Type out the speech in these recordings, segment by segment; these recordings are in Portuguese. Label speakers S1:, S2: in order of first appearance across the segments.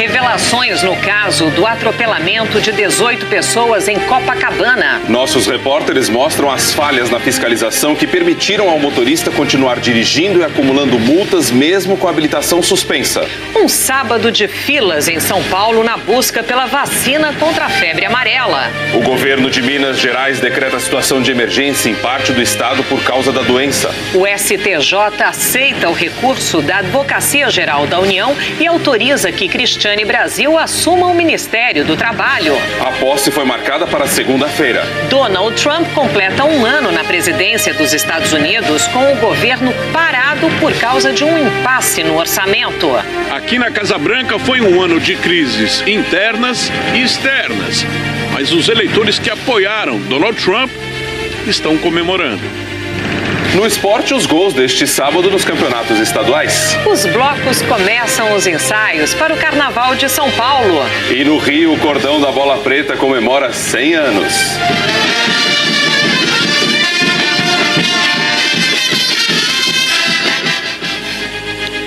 S1: Revelações no caso do atropelamento de 18 pessoas em Copacabana.
S2: Nossos repórteres mostram as falhas na fiscalização que permitiram ao motorista continuar dirigindo e acumulando multas mesmo com a habilitação suspensa.
S1: Um sábado de filas em São Paulo na busca pela vacina contra a febre amarela.
S2: O governo de Minas Gerais decreta situação de emergência em parte do estado por causa da doença.
S1: O STJ aceita o recurso da Advocacia Geral da União e autoriza que Cristiane Brasil assuma o Ministério do Trabalho.
S2: A posse foi marcada para segunda-feira.
S1: Donald Trump completa 1 ano na presidência dos Estados Unidos com o governo parado por causa de um impasse no orçamento.
S3: Aqui na Casa Branca foi um ano de crises internas e externas. Mas os eleitores que apoiaram Donald Trump estão comemorando.
S2: No esporte, os gols deste sábado nos campeonatos estaduais.
S1: Os blocos começam os ensaios para o Carnaval de São Paulo.
S2: E no Rio, o cordão da Bola Preta comemora 100 anos.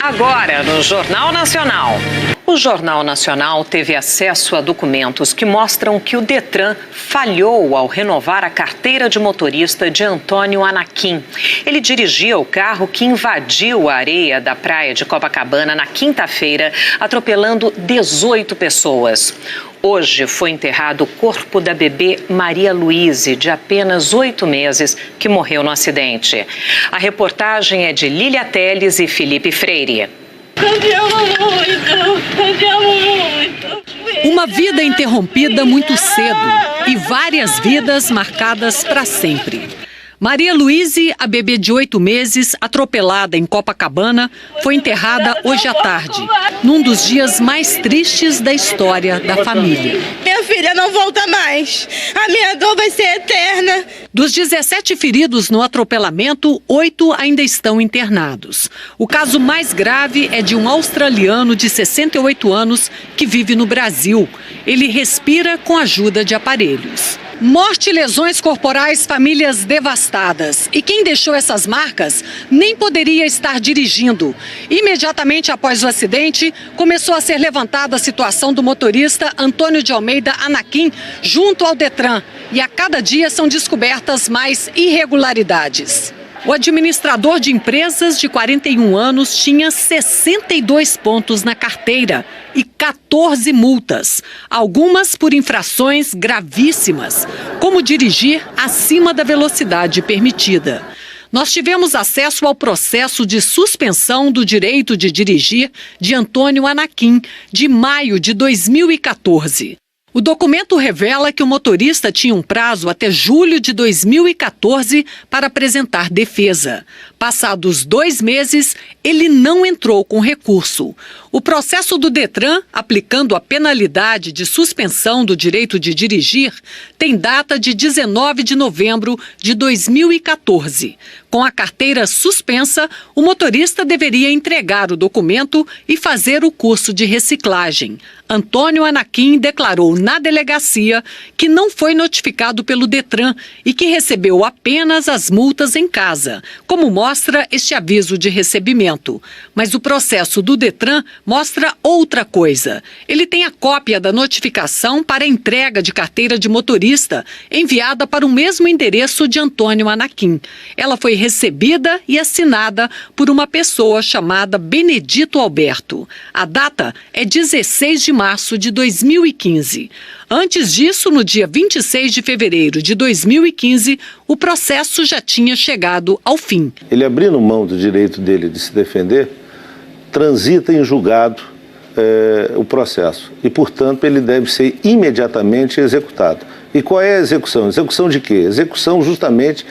S1: Agora, no Jornal Nacional. O Jornal Nacional teve acesso a documentos que mostram que o Detran falhou ao renovar a carteira de motorista de Antônio Anaquim. Ele dirigia o carro que invadiu a areia da praia de Copacabana na quinta-feira, atropelando 18 pessoas. Hoje foi enterrado o corpo da bebê Maria Luíse, de apenas 8 meses, que morreu no acidente. A reportagem é de Lília Teles e Felipe Freire.
S4: Te amo muito. Uma vida interrompida muito cedo e várias vidas marcadas para sempre. Maria Luíse, a bebê de 8 meses, atropelada em Copacabana, foi enterrada hoje à tarde, num dos dias mais tristes da história da família.
S5: Minha filha não volta mais. A minha dor vai ser eterna.
S4: Dos 17 feridos no atropelamento, 8 ainda estão internados. O caso mais grave é de um australiano de 68 anos que vive no Brasil. Ele respira com a ajuda de aparelhos. Morte e lesões corporais, famílias devastadas. E quem deixou essas marcas nem poderia estar dirigindo. Imediatamente após o acidente, começou a ser levantada a situação do motorista Antônio de Almeida Anaquim junto ao Detran. E a cada dia são descobertas mais irregularidades. O administrador de empresas de 41 anos tinha 62 pontos na carteira e 14 multas, algumas por infrações gravíssimas, como dirigir acima da velocidade permitida. Nós tivemos acesso ao processo de suspensão do direito de dirigir de Antônio Anaquim, de maio de 2014. O documento revela que o motorista tinha um prazo até julho de 2014 para apresentar defesa. Passados 2 meses, ele não entrou com recurso. O processo do Detran, aplicando a penalidade de suspensão do direito de dirigir, tem data de 19 de novembro de 2014. Com a carteira suspensa, o motorista deveria entregar o documento e fazer o curso de reciclagem. Antônio Anaquim declarou na delegacia que não foi notificado pelo Detran e que recebeu apenas as multas em casa, como mostra este aviso de recebimento. Mas o processo do Detran mostra outra coisa. Ele tem a cópia da notificação para entrega de carteira de motorista, enviada para o mesmo endereço de Antônio Anaquim. Ela foi recebida e assinada por uma pessoa chamada Benedito Alberto. A data é 16 de março de 2015. Antes disso, no dia 26 de fevereiro de 2015, o processo já tinha chegado ao fim.
S6: Ele, abrindo mão do direito dele de se defender, transita em julgado o processo e, portanto, ele deve ser imediatamente executado. E qual é a execução? Execução de quê? Execução justamente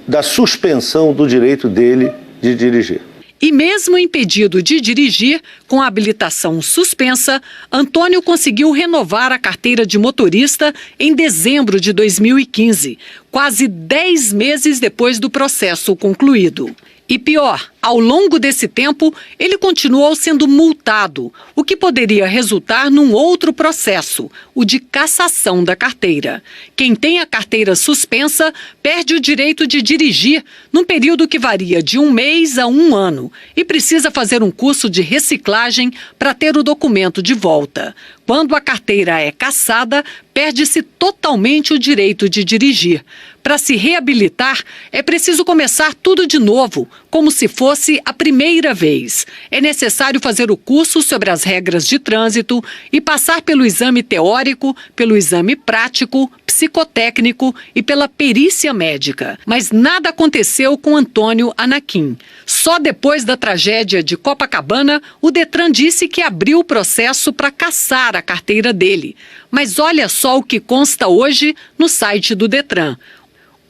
S6: da suspensão do direito dele de dirigir.
S4: E mesmo impedido de dirigir, com a habilitação suspensa, Antônio conseguiu renovar a carteira de motorista em dezembro de 2015, quase 10 meses depois do processo concluído. E pior, Ao longo desse tempo, ele continuou sendo multado, o que poderia resultar num outro processo, o de cassação da carteira. Quem tem a carteira suspensa perde o direito de dirigir num período que varia de 1 mês a 1 ano e precisa fazer um curso de reciclagem para ter o documento de volta. Quando a carteira é cassada, perde-se totalmente o direito de dirigir. Para se reabilitar, é preciso começar tudo de novo, como se fosse a primeira vez. É necessário fazer o curso sobre as regras de trânsito e passar pelo exame teórico, pelo exame prático, psicotécnico e pela perícia médica. Mas nada aconteceu com Antônio Anaquim. Só depois da tragédia de Copacabana, o Detran disse que abriu o processo para cassar a carteira dele. Mas olha só o que consta hoje no site do Detran: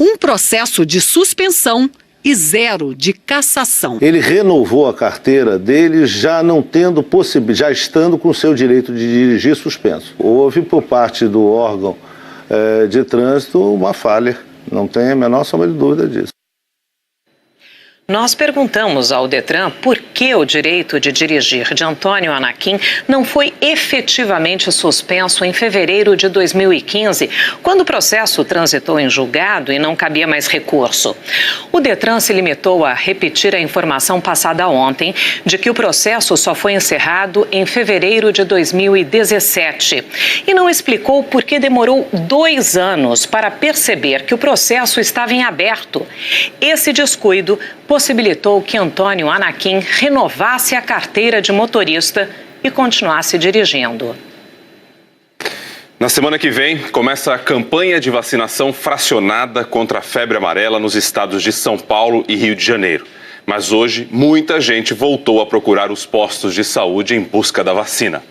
S4: um processo de suspensão e 0 de cassação.
S6: Ele renovou a carteira dele já não tendo já estando com o seu direito de dirigir suspenso. Houve por parte do órgão de trânsito uma falha, não tem a menor sombra de dúvida disso.
S1: Nós perguntamos ao Detran por que o direito de dirigir de Antônio Anaquim não foi efetivamente suspenso em fevereiro de 2015, quando o processo transitou em julgado e não cabia mais recurso. O Detran se limitou a repetir a informação passada ontem de que o processo só foi encerrado em fevereiro de 2017 e não explicou por que demorou 2 anos para perceber que o processo estava em aberto. Esse descuido possibilitou que Antônio Anaquim renovasse a carteira de motorista e continuasse dirigindo.
S2: Na semana que vem, começa a campanha de vacinação fracionada contra a febre amarela nos estados de São Paulo e Rio de Janeiro. Mas hoje, muita gente voltou a procurar os postos de saúde em busca da vacina.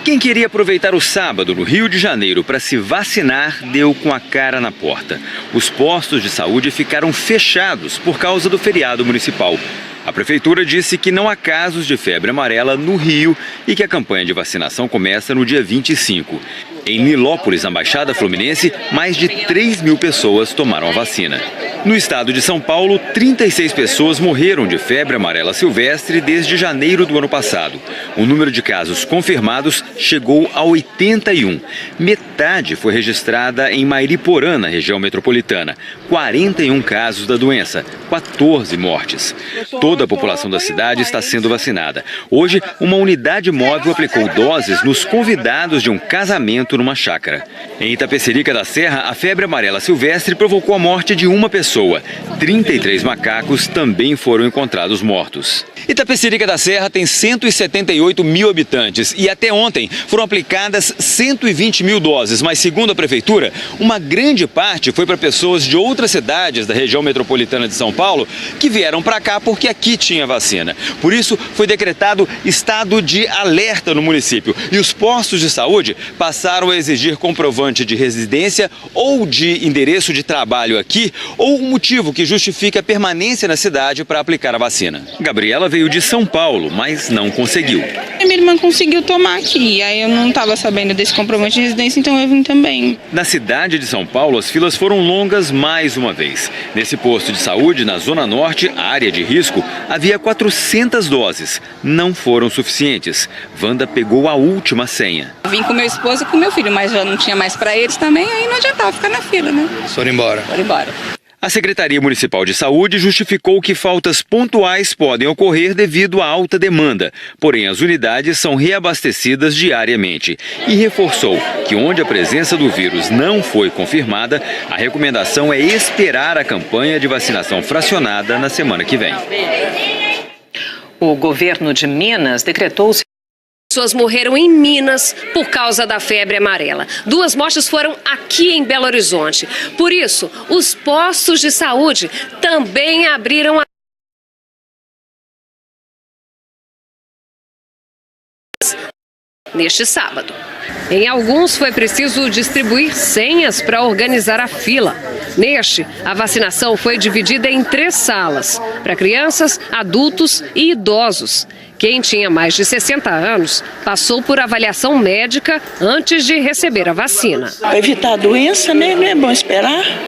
S7: Quem queria aproveitar o sábado no Rio de Janeiro para se vacinar deu com a cara na porta. Os postos de saúde ficaram fechados por causa do feriado municipal. A prefeitura disse que não há casos de febre amarela no Rio e que a campanha de vacinação começa no dia 25. Em Nilópolis, na Baixada Fluminense, mais de 3.000 pessoas tomaram a vacina. No estado de São Paulo, 36 pessoas morreram de febre amarela silvestre desde janeiro do ano passado. O número de casos confirmados chegou a 81. Metade foi registrada em Mairiporã, na região metropolitana. 41 casos da doença, 14 mortes. Toda a população da cidade está sendo vacinada. Hoje, uma unidade móvel aplicou doses nos convidados de um casamento numa chácara. Em Itapecerica da Serra, a febre amarela silvestre provocou a morte de uma pessoa. 33 macacos também foram encontrados mortos. Itapecerica da Serra tem 178 mil habitantes e até ontem foram aplicadas 120 mil doses, mas segundo a prefeitura, uma grande parte foi para pessoas de outras cidades da região metropolitana de São Paulo que vieram para cá porque aqui tinha vacina. Por isso foi decretado estado de alerta no município e os postos de saúde passaram a exigir comprovante de residência ou de endereço de trabalho aqui ou um motivo que justifique a permanência na cidade para aplicar a vacina. Gabriela veio de São Paulo, mas não conseguiu.
S5: Minha irmã conseguiu tomar aqui, aí eu não estava sabendo desse comprovante de residência, então eu vim também.
S7: Na cidade de São Paulo, as filas foram longas mais uma vez. Nesse posto de saúde, na Zona Norte, área de risco, havia 400 doses. Não foram suficientes. Wanda pegou a última senha.
S5: Vim com meu esposo e com meu filho, mas já não tinha mais para eles também, aí não adiantava ficar na fila, né?
S7: Foram embora.
S5: Foram embora.
S7: A Secretaria Municipal de Saúde justificou que faltas pontuais podem ocorrer devido à alta demanda, porém as unidades são reabastecidas diariamente e reforçou que onde a presença do vírus não foi confirmada, a recomendação é esperar a campanha de vacinação fracionada na semana que vem.
S1: O governo de Minas decretou
S8: pessoas morreram em Minas por causa da febre amarela. 2 mortes foram aqui em Belo Horizonte. Por isso, os postos de saúde também abriram neste sábado. Em alguns foi preciso distribuir senhas para organizar a fila. Neste, a vacinação foi dividida em 3 salas, para crianças, adultos e idosos. Quem tinha mais de 60 anos passou por avaliação médica antes de receber a vacina.
S9: Para evitar a doença, né? Não é bom esperar.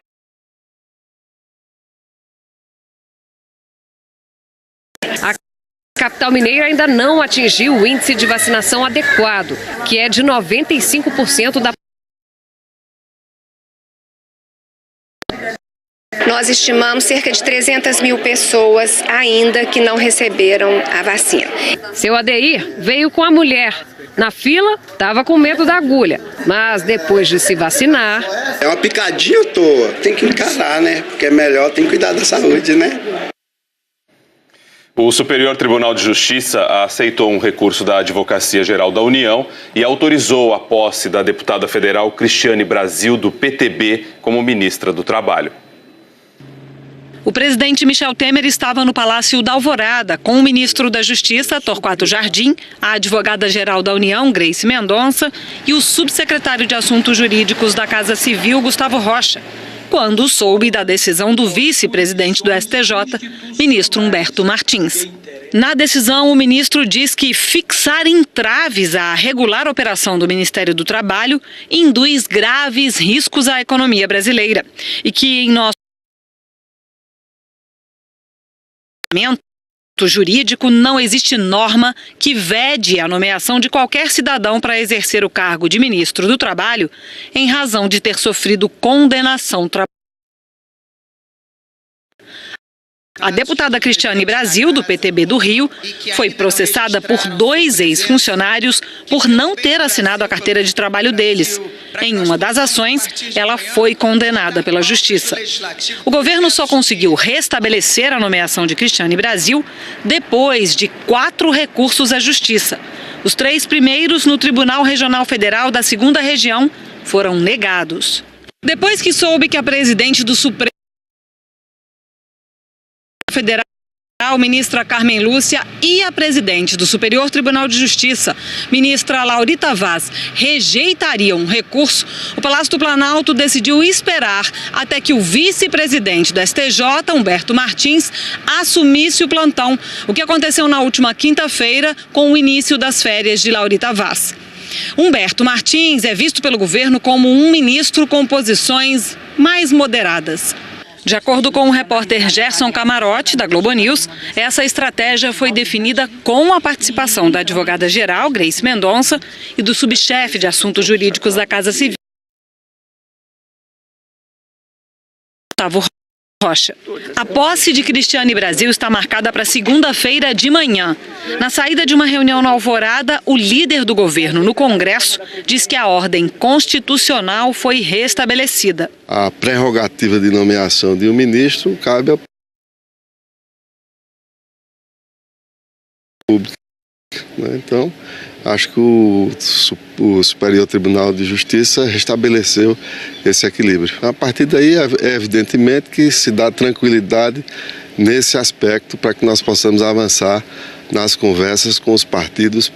S8: capital mineira ainda não atingiu o índice de vacinação adequado, que é de 95% da.
S10: Nós estimamos cerca de 300 mil pessoas ainda que não receberam a vacina.
S8: Seu Adeir veio com a mulher. Na fila, estava com medo da agulha, mas depois de se vacinar...
S11: É uma picadinha à toa, tem que encarar, né? Porque é melhor, tem que cuidar da saúde, né?
S2: O Superior Tribunal de Justiça aceitou um recurso da Advocacia Geral da União e autorizou a posse da deputada federal Cristiane Brasil, do PTB, como ministra do Trabalho.
S4: O presidente Michel Temer estava no Palácio da Alvorada com o ministro da Justiça, Torquato Jardim, a advogada-geral da União, Grace Mendonça, e o subsecretário de Assuntos Jurídicos da Casa Civil, Gustavo Rocha, quando soube da decisão do vice-presidente do STJ, ministro Humberto Martins. Na decisão, o ministro diz que fixar entraves à regular operação do Ministério do Trabalho induz graves riscos à economia brasileira e que, em nosso jurídico, não existe norma que vede a nomeação de qualquer cidadão para exercer o cargo de ministro do Trabalho em razão de ter sofrido condenação trabalhista. A deputada Cristiane Brasil, do PTB do Rio, foi processada por 2 ex-funcionários por não ter assinado a carteira de trabalho deles. Em uma das ações, ela foi condenada pela Justiça. O governo só conseguiu restabelecer a nomeação de Cristiane Brasil depois de 4 recursos à Justiça. Os 3 primeiros no Tribunal Regional Federal da 2ª Região foram negados. Depois que soube que a presidente do Supremo Federal, ministra Carmen Lúcia, e a presidente do Superior Tribunal de Justiça, ministra Laurita Vaz, rejeitariam um recurso, o Palácio do Planalto decidiu esperar até que o vice-presidente do STJ, Humberto Martins, assumisse o plantão, o que aconteceu na última quinta-feira com o início das férias de Laurita Vaz. Humberto Martins é visto pelo governo como um ministro com posições mais moderadas. De acordo com o repórter Gerson Camarote, da Globo News, essa estratégia foi definida com a participação da advogada-geral, Grace Mendonça, e do subchefe de assuntos jurídicos da Casa Civil, Gustavo Rocha. A posse de Cristiane Brasil está marcada para segunda-feira de manhã. Na saída de uma reunião na Alvorada, o líder do governo no Congresso diz que a ordem constitucional foi restabelecida.
S12: A prerrogativa de nomeação de um ministro cabe ao público. Então, acho que o Superior Tribunal de Justiça restabeleceu esse equilíbrio. A partir daí, é evidentemente que se dá tranquilidade nesse aspecto para que nós possamos avançar nas conversas com os partidos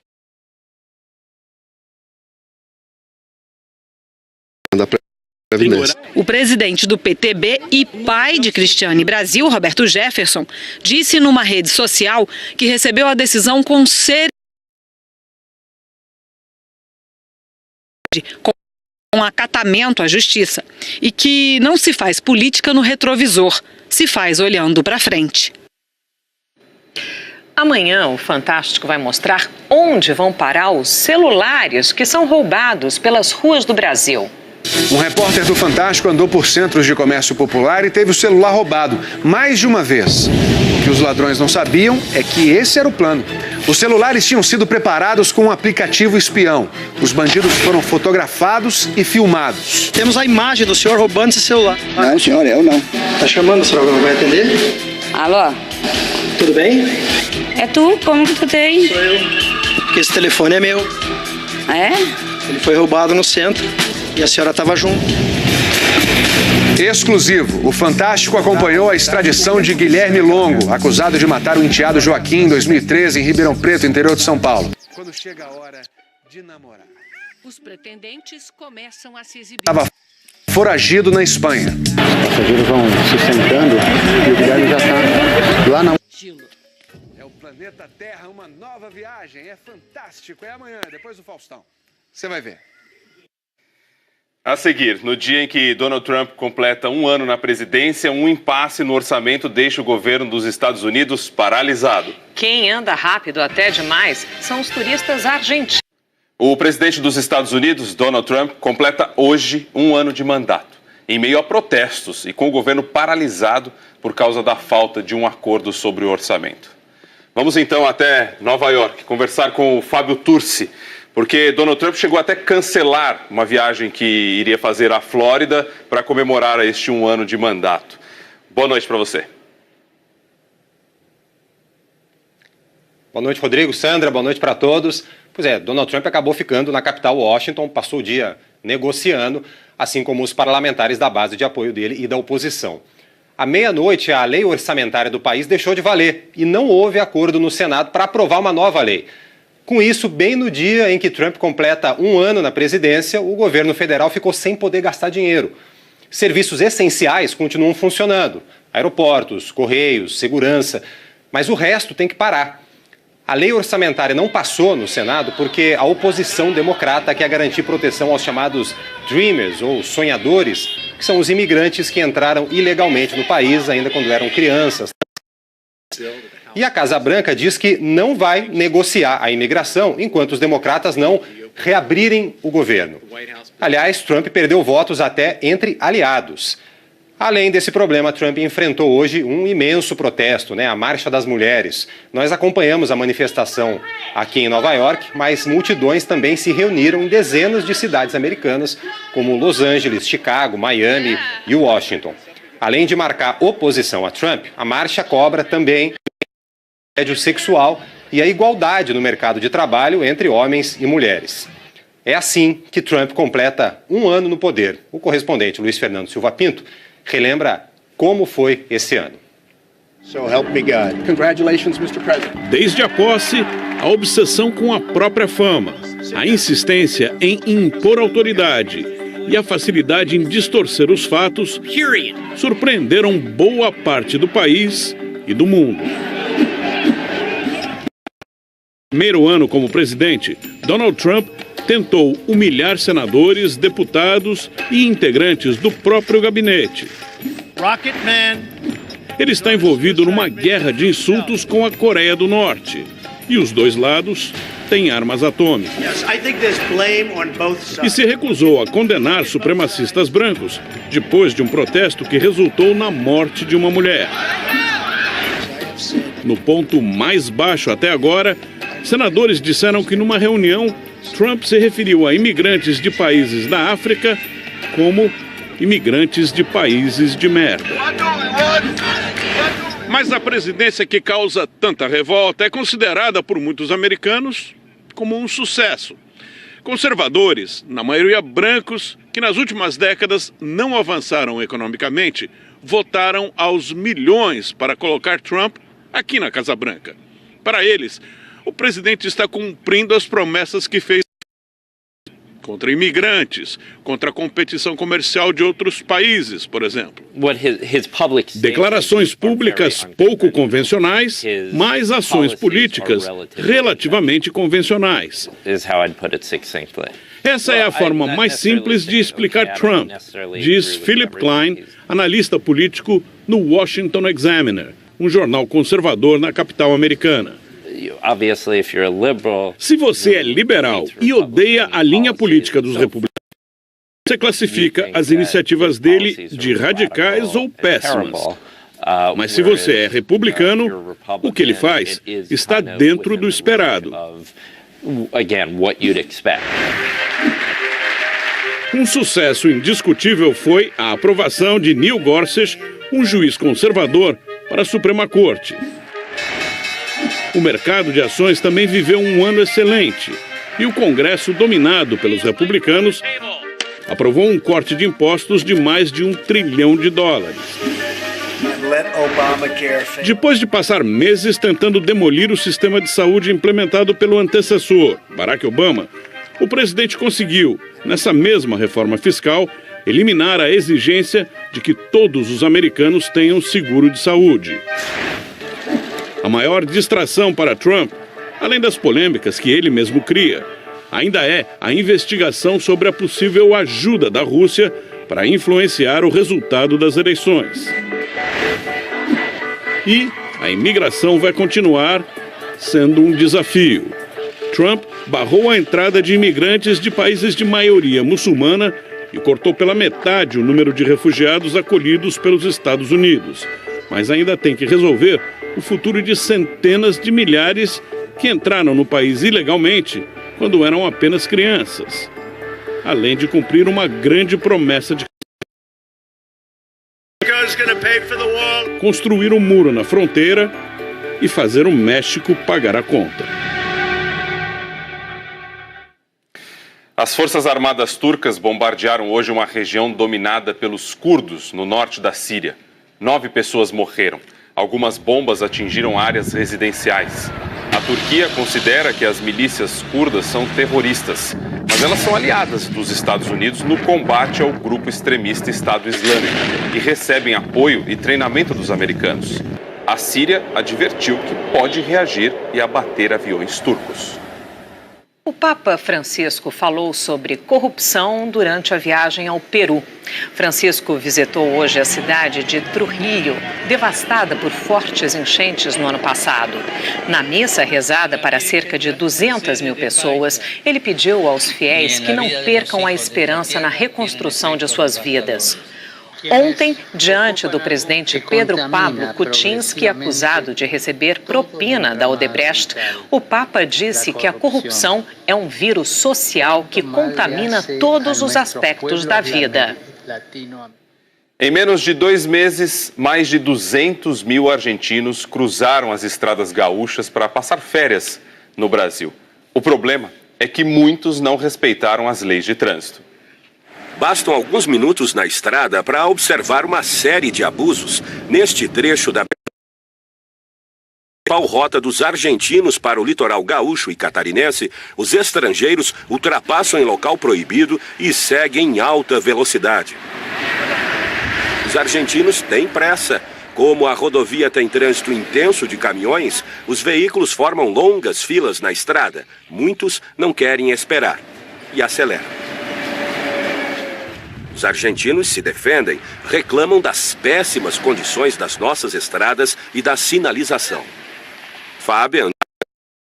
S12: da Previdência.
S4: O presidente do PTB e pai de Cristiane Brasil, Roberto Jefferson, disse numa rede social que recebeu a decisão com acatamento à justiça e que não se faz política no retrovisor, se faz olhando para frente.
S1: Amanhã o Fantástico vai mostrar onde vão parar os celulares que são roubados pelas ruas do Brasil.
S13: Um repórter do Fantástico andou por centros de comércio popular e teve o celular roubado mais de uma vez. O que os ladrões não sabiam é que esse era o plano. Os celulares tinham sido preparados com um aplicativo espião. Os bandidos foram fotografados e filmados.
S14: Temos a imagem do senhor roubando esse celular.
S11: Não, senhor, eu não.
S14: Tá chamando, senhor, não vai atender?
S15: Alô?
S14: Tudo bem?
S15: É tu? Como que tu tem?
S14: Sou eu. Porque esse telefone é meu.
S15: É?
S14: Ele foi roubado no centro e a senhora estava junto.
S13: Exclusivo. O Fantástico acompanhou a extradição de Guilherme Longo, acusado de matar o enteado Joaquim em 2013 em Ribeirão Preto, interior de São Paulo. Quando chega a hora de namorar.
S4: Os pretendentes começam a se exibir.
S13: Estava foragido na Espanha.
S16: Os passageiros vão se sentando e o Guilherme já está lá na...
S13: É o planeta Terra, uma nova viagem. É fantástico. É amanhã, depois do Faustão. Você vai ver.
S2: A seguir, no dia em que Donald Trump completa um ano na presidência, um impasse no orçamento deixa o governo dos Estados Unidos paralisado.
S1: Quem anda rápido até demais são os turistas argentinos.
S2: O presidente dos Estados Unidos, Donald Trump, completa hoje um ano de mandato, em meio a protestos e com o governo paralisado por causa da falta de um acordo sobre o orçamento. Vamos então até Nova York conversar com o Fábio Turci, porque Donald Trump chegou até a cancelar uma viagem que iria fazer à Flórida para comemorar este um ano de mandato. Boa noite para você.
S17: Boa noite, Rodrigo, Sandra, boa noite para todos. Pois é, Donald Trump acabou ficando na capital Washington, passou o dia negociando, assim como os parlamentares da base de apoio dele e da oposição. À meia-noite, a lei orçamentária do país deixou de valer e não houve acordo no Senado para aprovar uma nova lei. Com isso, bem no dia em que Trump completa um ano na presidência, o governo federal ficou sem poder gastar dinheiro. Serviços essenciais continuam funcionando, aeroportos, correios, segurança, mas o resto tem que parar. A lei orçamentária não passou no Senado porque a oposição democrata quer garantir proteção aos chamados Dreamers, ou sonhadores, que são os imigrantes que entraram ilegalmente no país ainda quando eram crianças. E a Casa Branca diz que não vai negociar a imigração enquanto os democratas não reabrirem o governo. Aliás, Trump perdeu votos até entre aliados. Além desse problema, Trump enfrentou hoje um imenso protesto, a Marcha das Mulheres. Nós acompanhamos a manifestação aqui em Nova York, mas multidões também se reuniram em dezenas de cidades americanas, como Los Angeles, Chicago, Miami e Washington. Além de marcar oposição a Trump, a marcha cobra também o assédio sexual e a igualdade no mercado de trabalho entre homens e mulheres. É assim que Trump completa um ano no poder. O correspondente Luiz Fernando Silva Pinto relembra como foi esse ano.
S16: So help me God. Congratulations, Mr. President.
S3: Desde a posse, a obsessão com a própria fama, a insistência em impor autoridade e a facilidade em distorcer os fatos surpreenderam boa parte do país e do mundo. No primeiro ano como presidente, Donald Trump tentou humilhar senadores, deputados e integrantes do próprio gabinete. Ele está envolvido numa guerra de insultos com a Coreia do Norte. E os dois lados têm armas atômicas. E se recusou a condenar supremacistas brancos depois de um protesto que resultou na morte de uma mulher. No ponto mais baixo até agora, senadores disseram que numa reunião Trump se referiu a imigrantes de países da África como imigrantes de países de merda. Mas a presidência que causa tanta revolta é considerada por muitos americanos como um sucesso. Conservadores, na maioria brancos, que nas últimas décadas não avançaram economicamente, votaram aos milhões para colocar Trump aqui na Casa Branca. Para eles, o presidente está cumprindo as promessas que fez contra imigrantes, contra a competição comercial de outros países, por exemplo. Declarações públicas pouco convencionais, mas ações políticas relativamente convencionais. Essa é a forma mais simples de explicar Trump, diz Philip Klein, analista político no Washington Examiner, um jornal conservador na capital americana. Se você é liberal e odeia a linha política dos republicanos, você classifica as iniciativas dele de radicais ou péssimas. Mas se você é republicano, o que ele faz está dentro do esperado. Um sucesso indiscutível foi a aprovação de Neil Gorsuch, um juiz conservador, para a Suprema Corte. O mercado de ações também viveu um ano excelente e o Congresso, dominado pelos republicanos, aprovou um corte de impostos de mais de $1 trilhão. Depois de passar meses tentando demolir o sistema de saúde implementado pelo antecessor, Barack Obama, o presidente conseguiu, nessa mesma reforma fiscal, eliminar a exigência de que todos os americanos tenham seguro de saúde. A maior distração para Trump, além das polêmicas que ele mesmo cria, ainda é a investigação sobre a possível ajuda da Rússia para influenciar o resultado das eleições. E a imigração vai continuar sendo um desafio. Trump barrou a entrada de imigrantes de países de maioria muçulmana e cortou pela metade o número de refugiados acolhidos pelos Estados Unidos. Mas ainda tem que resolver o futuro de centenas de milhares que entraram no país ilegalmente quando eram apenas crianças. Além de cumprir uma grande promessa de construir um muro na fronteira e fazer o México pagar a conta.
S2: As Forças Armadas turcas bombardearam hoje uma região dominada pelos curdos, no norte da Síria. 9 pessoas morreram. Algumas bombas atingiram áreas residenciais. A Turquia considera que as milícias curdas são terroristas, mas elas são aliadas dos Estados Unidos no combate ao grupo extremista Estado Islâmico e recebem apoio e treinamento dos americanos. A Síria advertiu que pode reagir e abater aviões turcos.
S1: O Papa Francisco falou sobre corrupção durante a viagem ao Peru. Francisco visitou hoje a cidade de Trujillo, devastada por fortes enchentes no ano passado. Na missa rezada para cerca de 200 mil pessoas, ele pediu aos fiéis que não percam a esperança na reconstrução de suas vidas. Ontem, diante do presidente Pedro Pablo Kuczynski, acusado de receber propina da Odebrecht, o Papa disse que a corrupção é um vírus social que contamina todos os aspectos da vida.
S2: Em menos de 2 meses, mais de 200 mil argentinos cruzaram as estradas gaúchas para passar férias no Brasil. O problema é que muitos não respeitaram as leis de trânsito.
S18: Bastam alguns minutos na estrada para observar uma série de abusos neste trecho da principal rota dos argentinos para o litoral gaúcho e catarinense. Os estrangeiros ultrapassam em local proibido e seguem em alta velocidade. Os argentinos têm pressa. Como a rodovia tem trânsito intenso de caminhões, os veículos formam longas filas na estrada. Muitos não querem esperar e aceleram. Os argentinos se defendem, reclamam das péssimas condições das nossas estradas e da sinalização. Fábio,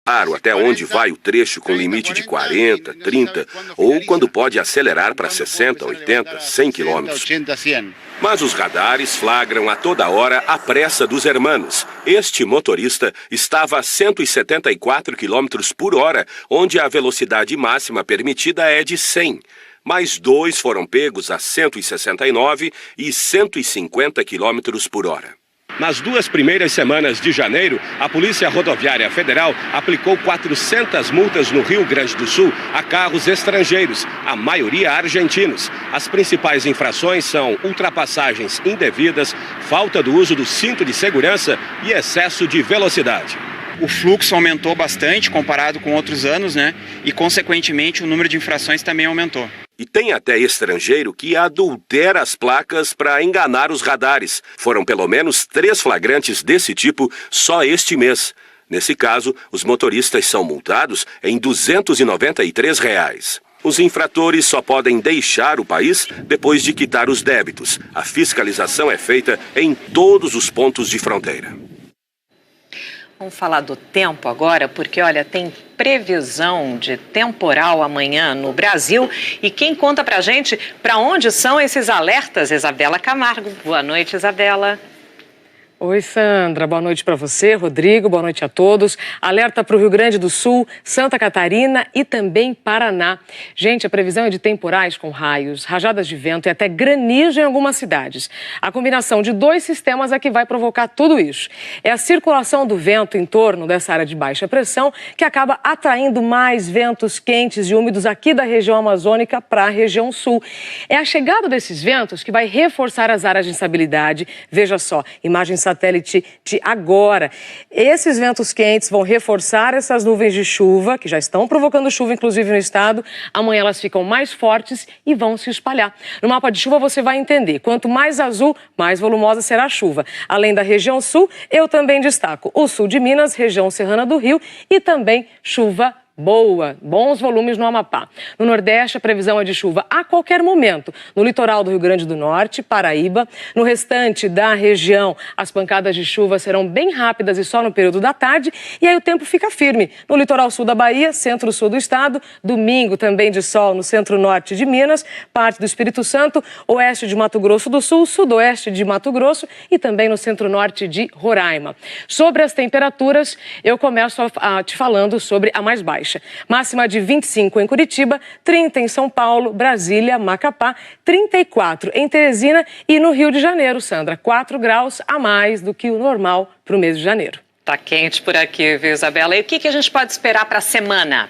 S18: claro, até onde vai o trecho com limite de 40, 30, ou quando pode acelerar para 60, 80, 100 quilômetros. Mas os radares flagram a toda hora a pressa dos hermanos. Este motorista estava a 174 quilômetros por hora, onde a velocidade máxima permitida é de 100. Mais 2 foram pegos a 169 e 150 quilômetros por hora. Nas 2 primeiras semanas de janeiro, a Polícia Rodoviária Federal aplicou 400 multas no Rio Grande do Sul a carros estrangeiros, a maioria argentinos. As principais infrações são ultrapassagens indevidas, falta do uso do cinto de segurança e excesso de velocidade.
S19: O fluxo aumentou bastante comparado com outros anos, né? E, consequentemente, o número de infrações também aumentou.
S18: E tem até estrangeiro que adultera as placas para enganar os radares. Foram pelo menos 3 flagrantes desse tipo só este mês. Nesse caso, os motoristas são multados em R$ 293. Os infratores só podem deixar o país depois de quitar os débitos. A fiscalização é feita em todos os pontos de fronteira.
S1: Vamos falar do tempo agora, porque, olha, tem previsão de temporal amanhã no Brasil. E quem conta pra gente para onde são esses alertas? Isabela Camargo. Boa noite, Isabela.
S20: Oi, Sandra. Boa noite para você, Rodrigo. Boa noite a todos. Alerta para o Rio Grande do Sul, Santa Catarina e também Paraná. Gente, a previsão é de temporais com raios, rajadas de vento e até granizo em algumas cidades. A combinação de 2 sistemas é que vai provocar tudo isso. É a circulação do vento em torno dessa área de baixa pressão que acaba atraindo mais ventos quentes e úmidos aqui da região amazônica para a região sul. É a chegada desses ventos que vai reforçar as áreas de instabilidade. Veja só, imagens satélite de agora. Esses ventos quentes vão reforçar essas nuvens de chuva, que já estão provocando chuva, inclusive no estado. Amanhã elas ficam mais fortes e vão se espalhar. No mapa de chuva você vai entender. Quanto mais azul, mais volumosa será a chuva. Além da região sul, eu também destaco o sul de Minas, região serrana do Rio e também chuva bons volumes no Amapá. No Nordeste, a previsão é de chuva a qualquer momento. No litoral do Rio Grande do Norte, Paraíba. No restante da região, as pancadas de chuva serão bem rápidas e só no período da tarde. E aí o tempo fica firme. No litoral sul da Bahia, centro-sul do estado. Domingo também de sol no centro-norte de Minas, parte do Espírito Santo, oeste de Mato Grosso do Sul, sudoeste de Mato Grosso e também no centro-norte de Roraima. Sobre as temperaturas, eu começo te falando sobre a mais baixa. Máxima de 25 em Curitiba, 30 em São Paulo, Brasília, Macapá, 34 em Teresina e no Rio de Janeiro, Sandra, 4 graus a mais do que o normal para o mês de janeiro.
S1: Tá quente por aqui, viu, Isabela? E o que a gente pode esperar para a semana?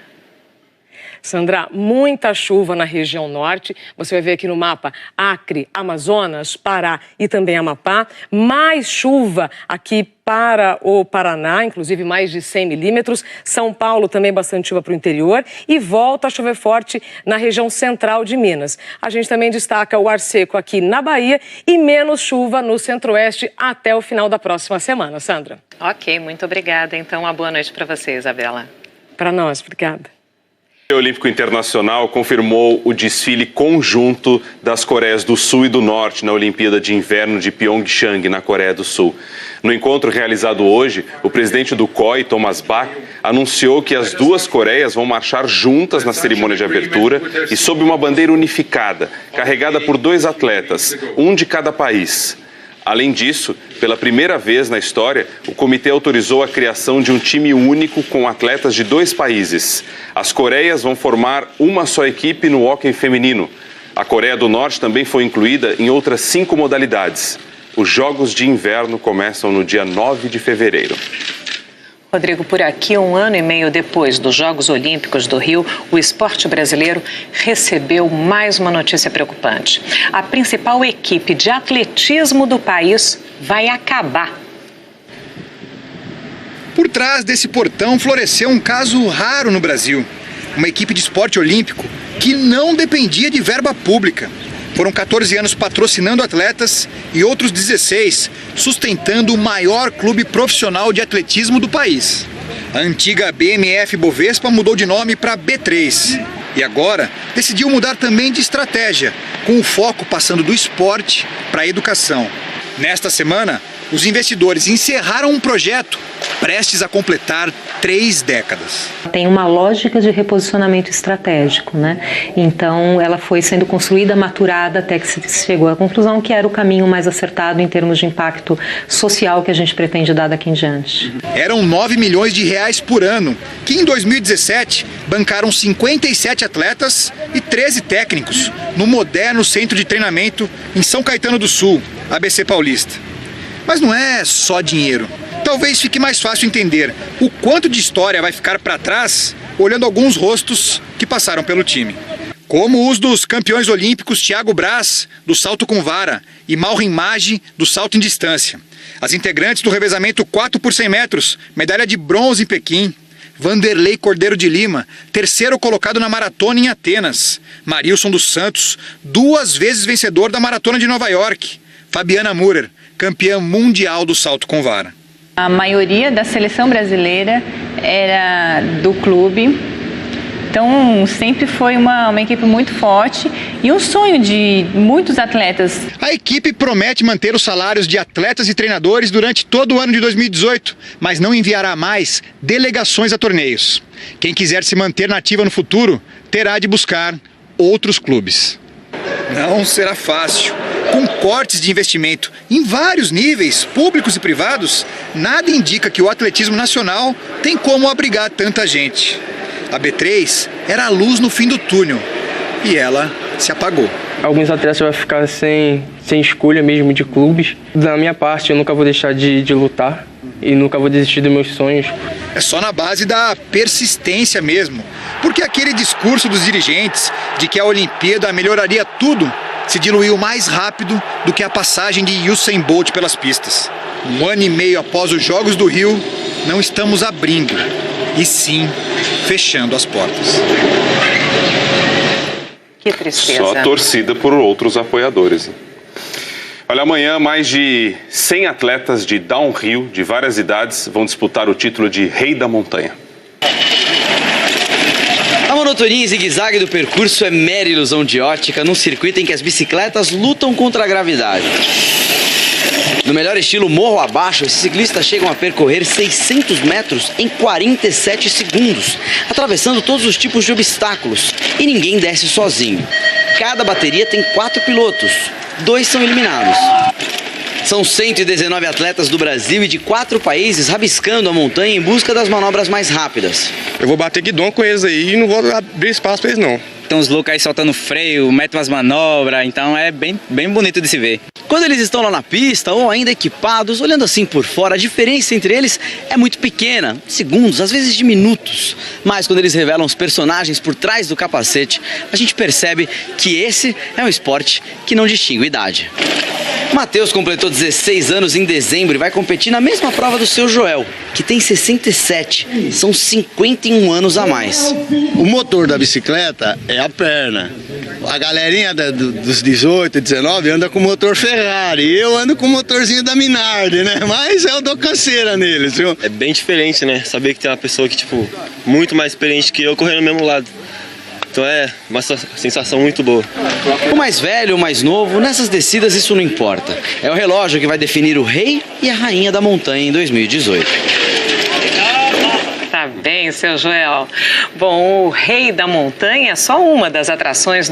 S20: Sandra, muita chuva na região norte. Você vai ver aqui no mapa Acre, Amazonas, Pará e também Amapá. Mais chuva aqui para o Paraná, inclusive mais de 100 milímetros. São Paulo também bastante chuva para o interior. E volta a chover forte na região central de Minas. A gente também destaca o ar seco aqui na Bahia e menos chuva no centro-oeste até o final da próxima semana. Sandra.
S1: Ok, muito obrigada. Então, uma boa noite para você, Isabela.
S20: Para nós, obrigada.
S2: O Comitê Olímpico Internacional confirmou o desfile conjunto das Coreias do Sul e do Norte na Olimpíada de Inverno de Pyeongchang, na Coreia do Sul. No encontro realizado hoje, o presidente do COI, Thomas Bach, anunciou que as duas Coreias vão marchar juntas na cerimônia de abertura e sob uma bandeira unificada, carregada por 2 atletas, um de cada país. Além disso, pela primeira vez na história, o comitê autorizou a criação de um time único com atletas de 2 países. As Coreias vão formar uma só equipe no hóquei feminino. A Coreia do Norte também foi incluída em outras 5 modalidades. Os Jogos de Inverno começam no dia 9 de fevereiro.
S1: Rodrigo, por aqui, 1 ano e meio depois dos Jogos Olímpicos do Rio, o esporte brasileiro recebeu mais uma notícia preocupante. A principal equipe de atletismo do país vai acabar.
S21: Por trás desse portão floresceu um caso raro no Brasil. Uma equipe de esporte olímpico que não dependia de verba pública. Foram 14 anos patrocinando atletas e outros 16 sustentando o maior clube profissional de atletismo do país. A antiga BMF Bovespa mudou de nome para B3 e agora decidiu mudar também de estratégia, com o foco passando do esporte para a educação. Nesta semana, os investidores encerraram um projeto prestes a completar 3 décadas.
S22: Tem uma lógica de reposicionamento estratégico, né? Então, ela foi sendo construída, maturada, até que se chegou à conclusão que era o caminho mais acertado em termos de impacto social que a gente pretende dar daqui em diante.
S21: Eram 9 milhões de reais por ano, que em 2017 bancaram 57 atletas e 13 técnicos no moderno centro de treinamento em São Caetano do Sul, ABC Paulista. Mas não é só dinheiro. Talvez fique mais fácil entender o quanto de história vai ficar para trás olhando alguns rostos que passaram pelo time. Como os dos campeões olímpicos Thiago Braz, do salto com vara, e Maureen Maggi, do salto em distância. As integrantes do revezamento 4 por 100 metros, medalha de bronze em Pequim. Vanderlei Cordeiro de Lima, terceiro colocado na maratona em Atenas. Marilson dos Santos, 2 vezes vencedor da maratona de Nova York. Fabiana Murer, campeã mundial do salto com vara.
S23: A maioria da seleção brasileira era do clube, então sempre foi uma equipe muito forte e um sonho de muitos atletas.
S21: A equipe promete manter os salários de atletas e treinadores durante todo o ano de 2018, mas não enviará mais delegações a torneios. Quem quiser se manter na ativa no futuro terá de buscar outros clubes. Não será fácil. Com cortes de investimento em vários níveis, públicos e privados, nada indica que o atletismo nacional tem como abrigar tanta gente. A B3 era a luz no fim do túnel e ela se apagou.
S24: Alguns atletas vão ficar sem escolha mesmo de clubes. Da minha parte, eu nunca vou deixar de lutar e nunca vou desistir dos meus sonhos.
S21: É só na base da persistência mesmo, porque aquele discurso dos dirigentes de que a Olimpíada melhoraria tudo se diluiu mais rápido do que a passagem de Usain Bolt pelas pistas. 1 ano e meio após os Jogos do Rio, não estamos abrindo, e sim fechando as portas.
S1: Que tristeza.
S2: Só torcida por outros apoiadores. Olha, amanhã mais de 100 atletas de downhill de várias idades vão disputar o título de Rei da Montanha.
S5: monotonia em zigue-zague do percurso é mera ilusão de ótica num circuito em que as bicicletas lutam contra a gravidade. No melhor estilo morro abaixo, esses ciclistas chegam a percorrer 600 metros em 47 segundos, atravessando todos os tipos de obstáculos, e ninguém desce sozinho. Cada bateria tem 4 pilotos, 2 são eliminados. São 119 atletas do Brasil e de 4 países rabiscando a montanha em busca das manobras mais rápidas.
S6: Eu vou bater guidão com eles aí e não vou abrir espaço para eles não.
S7: Tem uns loucos aí soltando freio, metem umas manobras, então é bem bonito de se ver.
S5: Quando eles estão lá na pista ou ainda equipados, olhando assim por fora, a diferença entre eles é muito pequena, segundos, às vezes de minutos. Mas quando eles revelam os personagens por trás do capacete, a gente percebe que esse é um esporte que não distingue idade. Matheus completou 16 anos em dezembro e vai competir na mesma prova do seu Joel, que tem 67, são 51 anos a mais.
S11: O motor da bicicleta é a perna. A galerinha dos 18, 19 anda com motor Ferrari, eu ando com o motorzinho da Minardi, né? Mas eu dou canseira neles, viu?
S6: É bem diferente, né? Saber que tem uma pessoa que, tipo, muito mais experiente que eu correndo do mesmo lado. Então é uma sensação muito boa.
S5: O mais velho, o mais novo, nessas descidas isso não importa. É o relógio que vai definir o rei e a rainha da montanha em 2018.
S1: Tá bem, seu Joel. Bom, o Rei da Montanha é só uma das atrações.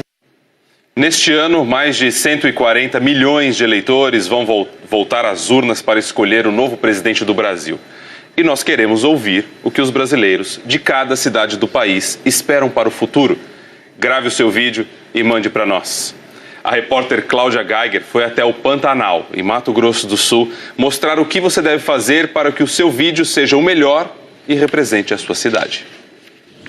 S2: Neste ano, mais de 140 milhões de eleitores vão voltar às urnas para escolher o novo presidente do Brasil. E nós queremos ouvir o que os brasileiros de cada cidade do país esperam para o futuro. Grave o seu vídeo e mande para nós. A repórter Cláudia Geiger foi até o Pantanal, em Mato Grosso do Sul, mostrar o que você deve fazer para que o seu vídeo seja o melhor e represente a sua cidade.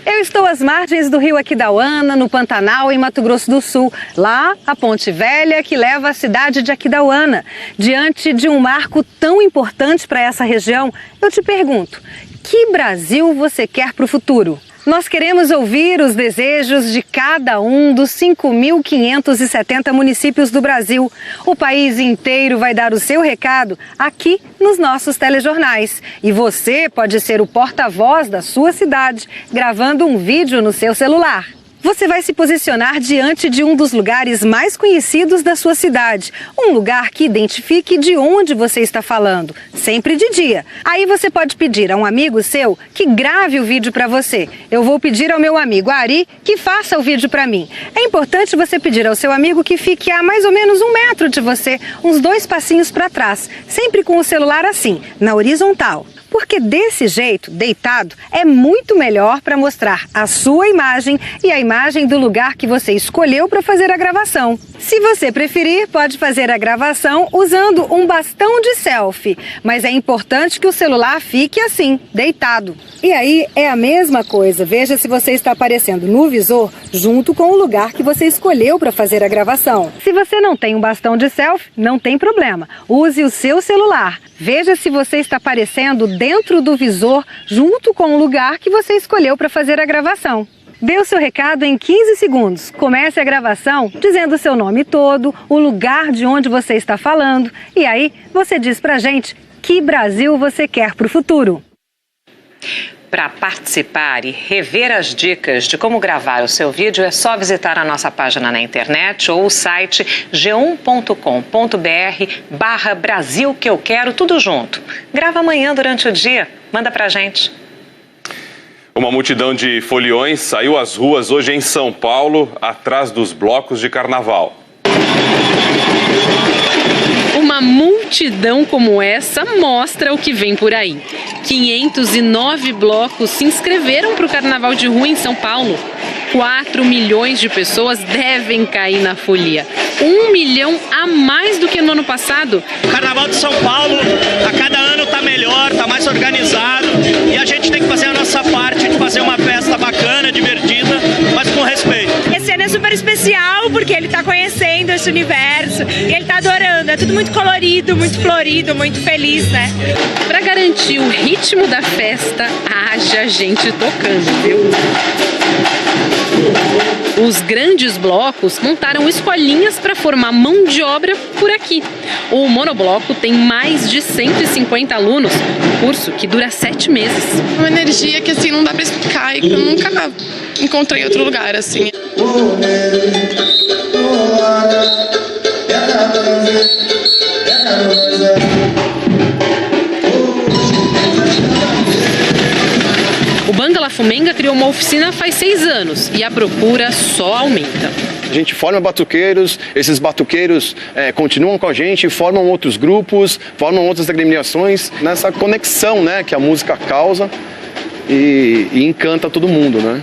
S9: Eu estou às margens do rio Aquidauana, no Pantanal, em Mato Grosso do Sul. Lá, a Ponte Velha, que leva à cidade de Aquidauana. Diante de um marco tão importante para essa região, eu te pergunto, que Brasil você quer para o futuro? Nós queremos ouvir os desejos de cada um dos 5.570 municípios do Brasil. O país inteiro vai dar o seu recado aqui nos nossos telejornais. E você pode ser o porta-voz da sua cidade, gravando um vídeo no seu celular. Você vai se posicionar diante de um dos lugares mais conhecidos da sua cidade. Um lugar que identifique de onde você está falando, sempre de dia. Aí você pode pedir a um amigo seu que grave o vídeo para você. Eu vou pedir ao meu amigo Ari que faça o vídeo para mim. É importante você pedir ao seu amigo que fique a mais ou menos 1 metro de você, uns 2 passinhos para trás, sempre com o celular assim, na horizontal. Porque desse jeito, deitado, é muito melhor para mostrar a sua imagem e a imagem do lugar que você escolheu para fazer a gravação. Se você preferir, pode fazer a gravação usando um bastão de selfie, mas é importante que o celular fique assim, deitado. E aí é a mesma coisa, veja se você está aparecendo no visor junto com o lugar que você escolheu para fazer a gravação. Se você não tem um bastão de selfie, não tem problema, use o seu celular. Veja se você está aparecendo dentro do visor junto com o lugar que você escolheu para fazer a gravação. Dê o seu recado em 15 segundos. Comece a gravação dizendo o seu nome todo, o lugar de onde você está falando e aí você diz pra gente que Brasil você quer para o futuro.
S1: Para participar e rever as dicas de como gravar o seu vídeo, é só visitar a nossa página na internet ou o site g1.com.br/Brasil que eu quero, tudo junto. Grava amanhã durante o dia, manda pra gente.
S2: Uma multidão de foliões saiu às ruas hoje em São Paulo, atrás dos blocos de carnaval.
S25: Uma multidão como essa mostra o que vem por aí. 509 blocos se inscreveram para o Carnaval de Rua em São Paulo. 4 milhões de pessoas devem cair na folia. 1 milhão a mais do que no ano passado.
S14: O Carnaval de São Paulo a cada ano está melhor, está mais organizado e a gente tem que fazer a nossa parte de fazer uma festa bacana, divertida, mas com respeito.
S26: Esse ano é super especial porque ele está conhecendo esse universo e ele está adorando. É tudo muito colorido, muito florido, muito feliz, né?
S25: Para garantir o ritmo da festa, haja gente tocando, viu? Os grandes blocos montaram escolinhas para formar mão de obra por aqui. O monobloco tem mais de 150 alunos, um curso que dura 7 meses.
S27: Uma energia que assim não dá para explicar e que eu nunca
S4: encontrei em outro lugar, assim.
S25: O Banga La Fumenga criou uma oficina faz 6 anos e a procura só aumenta.
S8: A gente forma batuqueiros, esses batuqueiros continuam com a gente, formam outros grupos, formam outras agremiações, nessa conexão, né, que a música causa e encanta todo mundo, né?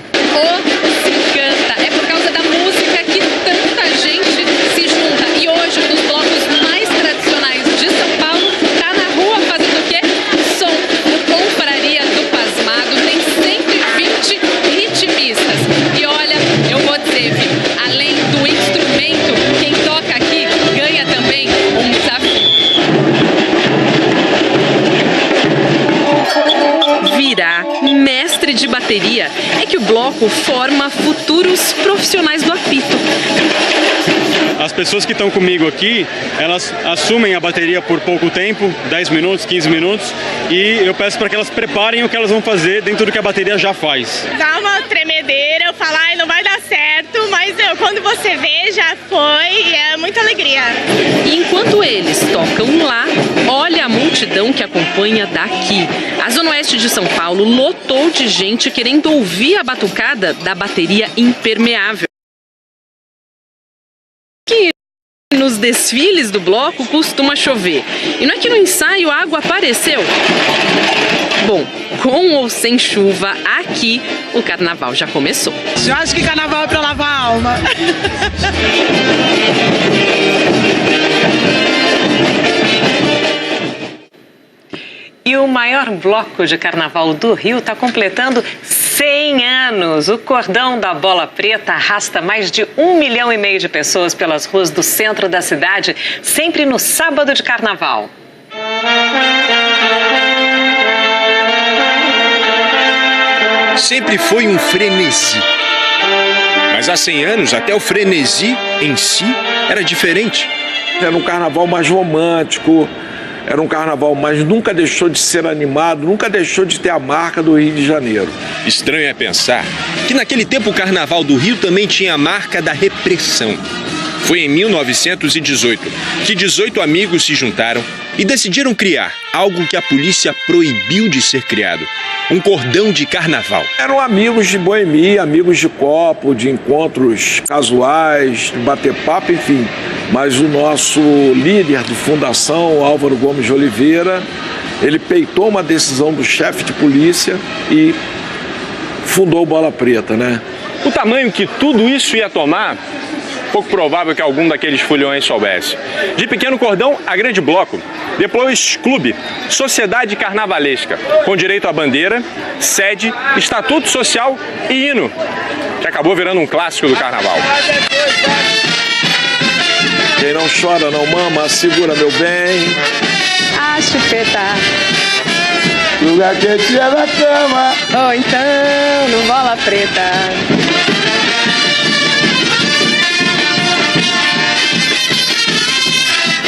S25: Encanta! É por causa da música que tanta gente se junta. E hoje, um dos blocos mais tradicionais de São Paulo tá na rua fazendo o quê? Som. O Confraria do Pasmado tem 120 ritmistas. E olha, eu vou dizer, além do instrumento, quem toca aqui ganha também um desafio. Virar mestre de bateria é que o bloco forma futuros profissionais do apito.
S10: As pessoas que estão comigo aqui, elas assumem a bateria por pouco tempo, 10 minutos, 15 minutos, e eu peço para que elas preparem o que elas vão fazer dentro do que a bateria já faz.
S26: Dá uma tremedeira, eu falo, ai, não vai dar certo, mas quando você vê, já foi, e é muita alegria.
S25: E enquanto eles tocam lá, olha a multidão que acompanha daqui. A Zona Oeste de São Paulo lotou de gente querendo ouvir a batucada da bateria impermeável. Que nos desfiles do bloco costuma chover. E não é que no ensaio a água apareceu? Bom, com ou sem chuva, aqui o carnaval já começou.
S12: Eu acho que carnaval é pra lavar a alma.
S1: E o maior bloco de carnaval do Rio está completando 100 anos. O cordão da Bola Preta arrasta mais de 1,5 milhão de pessoas pelas ruas do centro da cidade, sempre no sábado de carnaval.
S13: Sempre foi um frenesi. Mas há 100 anos, até o frenesi em si era diferente.
S15: Era um carnaval mais romântico, era um carnaval, mas nunca deixou de ser animado, nunca deixou de ter a marca do Rio de Janeiro.
S13: Estranho é pensar que naquele tempo o carnaval do Rio também tinha a marca da repressão. Foi em 1918 que 18 amigos se juntaram e decidiram criar algo que a polícia proibiu de ser criado: um cordão de carnaval.
S15: Eram amigos de boemia, amigos de copo, de encontros casuais, de bater papo, enfim. Mas o nosso líder de fundação, Álvaro Gomes de Oliveira, ele peitou uma decisão do chefe de polícia e fundou o Bola Preta, né?
S27: O tamanho que tudo isso ia tomar, pouco provável que algum daqueles foliões soubesse. De pequeno cordão a grande bloco, depois clube, sociedade carnavalesca, com direito à bandeira, sede, estatuto social e hino, que acabou virando um clássico do carnaval.
S15: Quem não chora não mama, segura meu bem.
S23: Ah, chupeta.
S15: Lugar quente é na cama.
S23: Ou então no Bola Preta.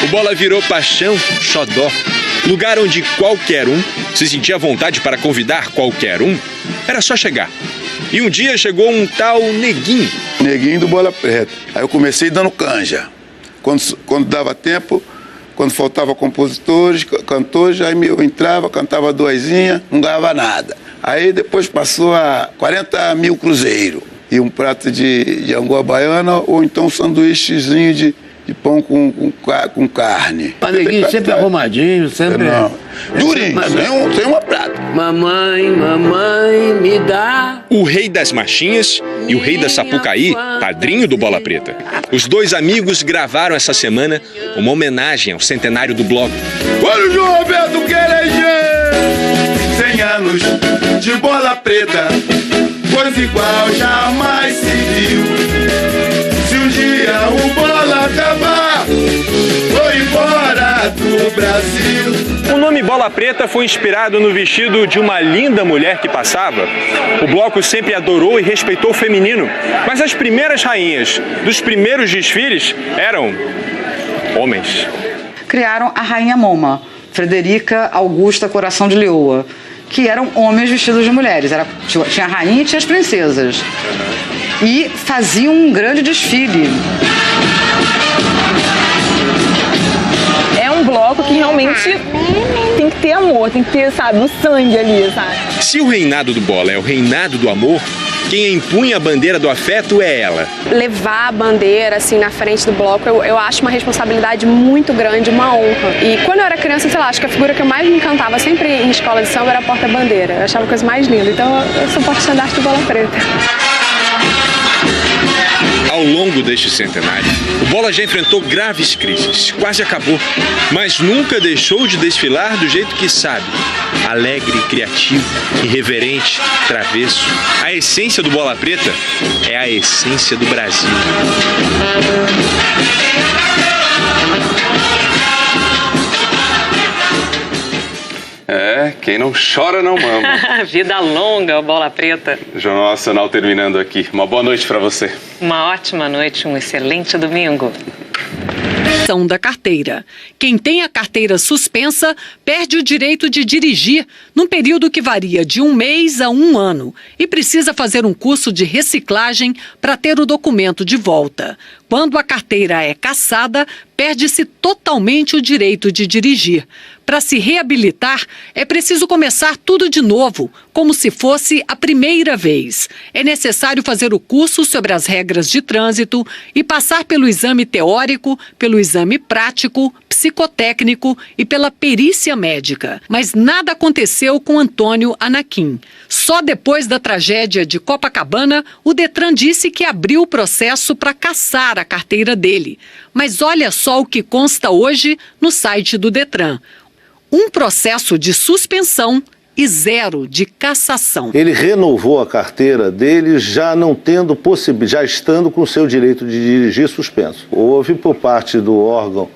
S13: O Bola virou paixão, xodó, lugar onde qualquer um se sentia à vontade para convidar qualquer um. Era só chegar. E um dia chegou um tal Neguinho.
S28: Neguinho do Bola Preta. Aí eu comecei dando canja. Quando dava tempo, quando faltava compositores, cantores, aí eu entrava, cantava duasinha, não ganhava nada. Aí depois passou a 40 mil cruzeiro. E um prato de angola baiana ou então um sanduíchezinho de pão com carne.
S29: O Neguinho sempre arrumadinho, sempre...
S28: Não. Durinho, sem uma prata.
S29: Mamãe, mamãe, me dá...
S13: O rei das marchinhas e o rei da Sapucaí, padrinho do Bola Preta. Os dois amigos gravaram essa semana uma homenagem ao centenário do bloco.
S28: Olha o João Roberto que elegeu 100 anos de Bola Preta, coisa igual jamais se viu. Se um dia o Bola acabar, vou embora do Brasil.
S27: O nome Bola Preta foi inspirado no vestido de uma linda mulher que passava. O bloco sempre adorou e respeitou o feminino, mas as primeiras rainhas dos primeiros desfiles eram homens.
S30: Criaram a Rainha Moma, Frederica Augusta Coração de Leoa.
S3: que eram homens vestidos de mulheres. Tinha a rainha e tinha as princesas. E faziam um grande desfile.
S12: É um bloco que realmente tem que ter amor, tem que ter, sabe, o sangue ali, sabe?
S13: Se o reinado do Bola é o reinado do amor, quem empunha a bandeira do afeto é ela.
S4: Levar a bandeira assim na frente do bloco, eu acho uma responsabilidade muito grande, uma honra. E quando eu era criança, sei lá, acho que a figura que eu mais me encantava sempre em escola de samba era a porta-bandeira. Eu achava a coisa mais linda. Então eu sou porta-estandarte do Bola Preta.
S13: Ao longo deste centenário, o Bola já enfrentou graves crises, quase acabou, mas nunca deixou de desfilar do jeito que sabe. Alegre, criativo, irreverente, travesso. A essência do Bola Preta é a essência do Brasil.
S2: Quem não chora não mama.
S1: Vida longa, Bola Preta.
S2: Jornal Nacional terminando aqui. Uma boa noite para você.
S1: Uma ótima noite, um excelente domingo.
S16: Da carteira. Quem tem a carteira suspensa perde o direito de dirigir num período que varia de 1 mês a 1 ano e precisa fazer um curso de reciclagem para ter o documento de volta. Quando a carteira é cassada, perde-se totalmente o direito de dirigir. Para se reabilitar, é preciso começar tudo de novo, como se fosse a primeira vez. É necessário fazer o curso sobre as regras de trânsito e passar pelo exame teórico, pelo exame prático, psicotécnico e pela perícia médica. Mas nada aconteceu com Antônio Anaquim. Só depois da tragédia de Copacabana, o Detran disse que abriu o processo para cassar a carteira dele. Mas olha só o que consta hoje no site do Detran. Um processo de suspensão e 0 de cassação.
S17: Ele renovou a carteira dele já não tendo já estando com o seu direito de dirigir suspenso. Houve por parte do órgão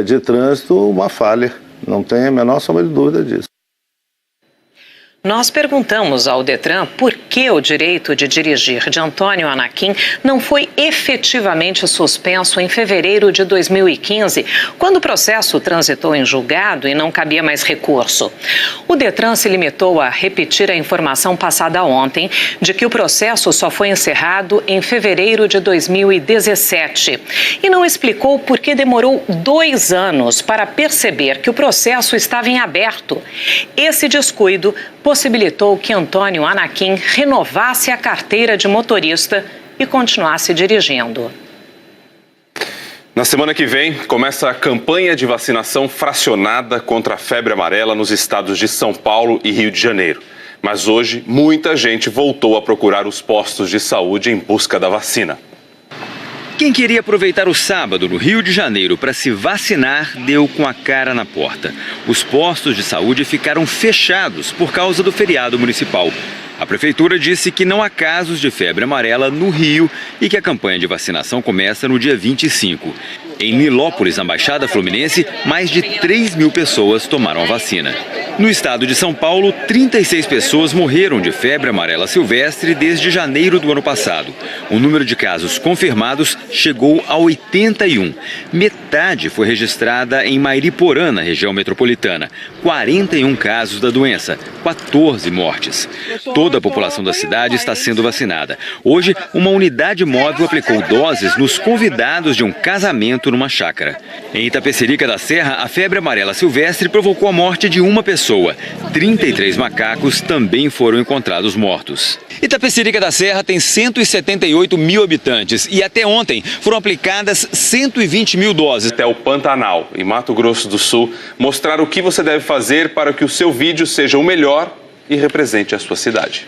S17: de trânsito uma falha, não tem a menor sombra de dúvida disso.
S1: Nós perguntamos ao Detran por que o direito de dirigir de Antônio Anaquim não foi efetivamente suspenso em fevereiro de 2015, quando o processo transitou em julgado e não cabia mais recurso. O Detran se limitou a repetir a informação passada ontem de que o processo só foi encerrado em fevereiro de 2017 e não explicou por que demorou 2 anos para perceber que o processo estava em aberto. Esse descuido possibilitou que Antônio Anaquim renovasse a carteira de motorista e continuasse dirigindo.
S2: Na semana que vem, começa a campanha de vacinação fracionada contra a febre amarela nos estados de São Paulo e Rio de Janeiro. Mas hoje, muita gente voltou a procurar os postos de saúde em busca da vacina.
S5: Quem queria aproveitar o sábado no Rio de Janeiro para se vacinar, deu com a cara na porta. Os postos de saúde ficaram fechados por causa do feriado municipal. A prefeitura disse que não há casos de febre amarela no Rio e que a campanha de vacinação começa no dia 25. Em Nilópolis, na Baixada Fluminense, mais de 3.000 pessoas tomaram a vacina. No estado de São Paulo, 36 pessoas morreram de febre amarela silvestre desde janeiro do ano passado. O número de casos confirmados chegou a 81. Metade foi registrada em Mairiporã, na região metropolitana. 41 casos da doença, 14 mortes. Toda a população da cidade está sendo vacinada. Hoje, uma unidade móvel aplicou doses nos convidados de um casamento numa chácara. Em Itapecerica da Serra, a febre amarela silvestre provocou a morte de uma pessoa. 33 macacos também foram encontrados mortos. Itapecerica da Serra tem 178 mil habitantes e até ontem foram aplicadas 120 mil doses.
S2: Até o Pantanal, em Mato Grosso do Sul, mostrar o que você deve fazer para que o seu vídeo seja o melhor e represente a sua cidade.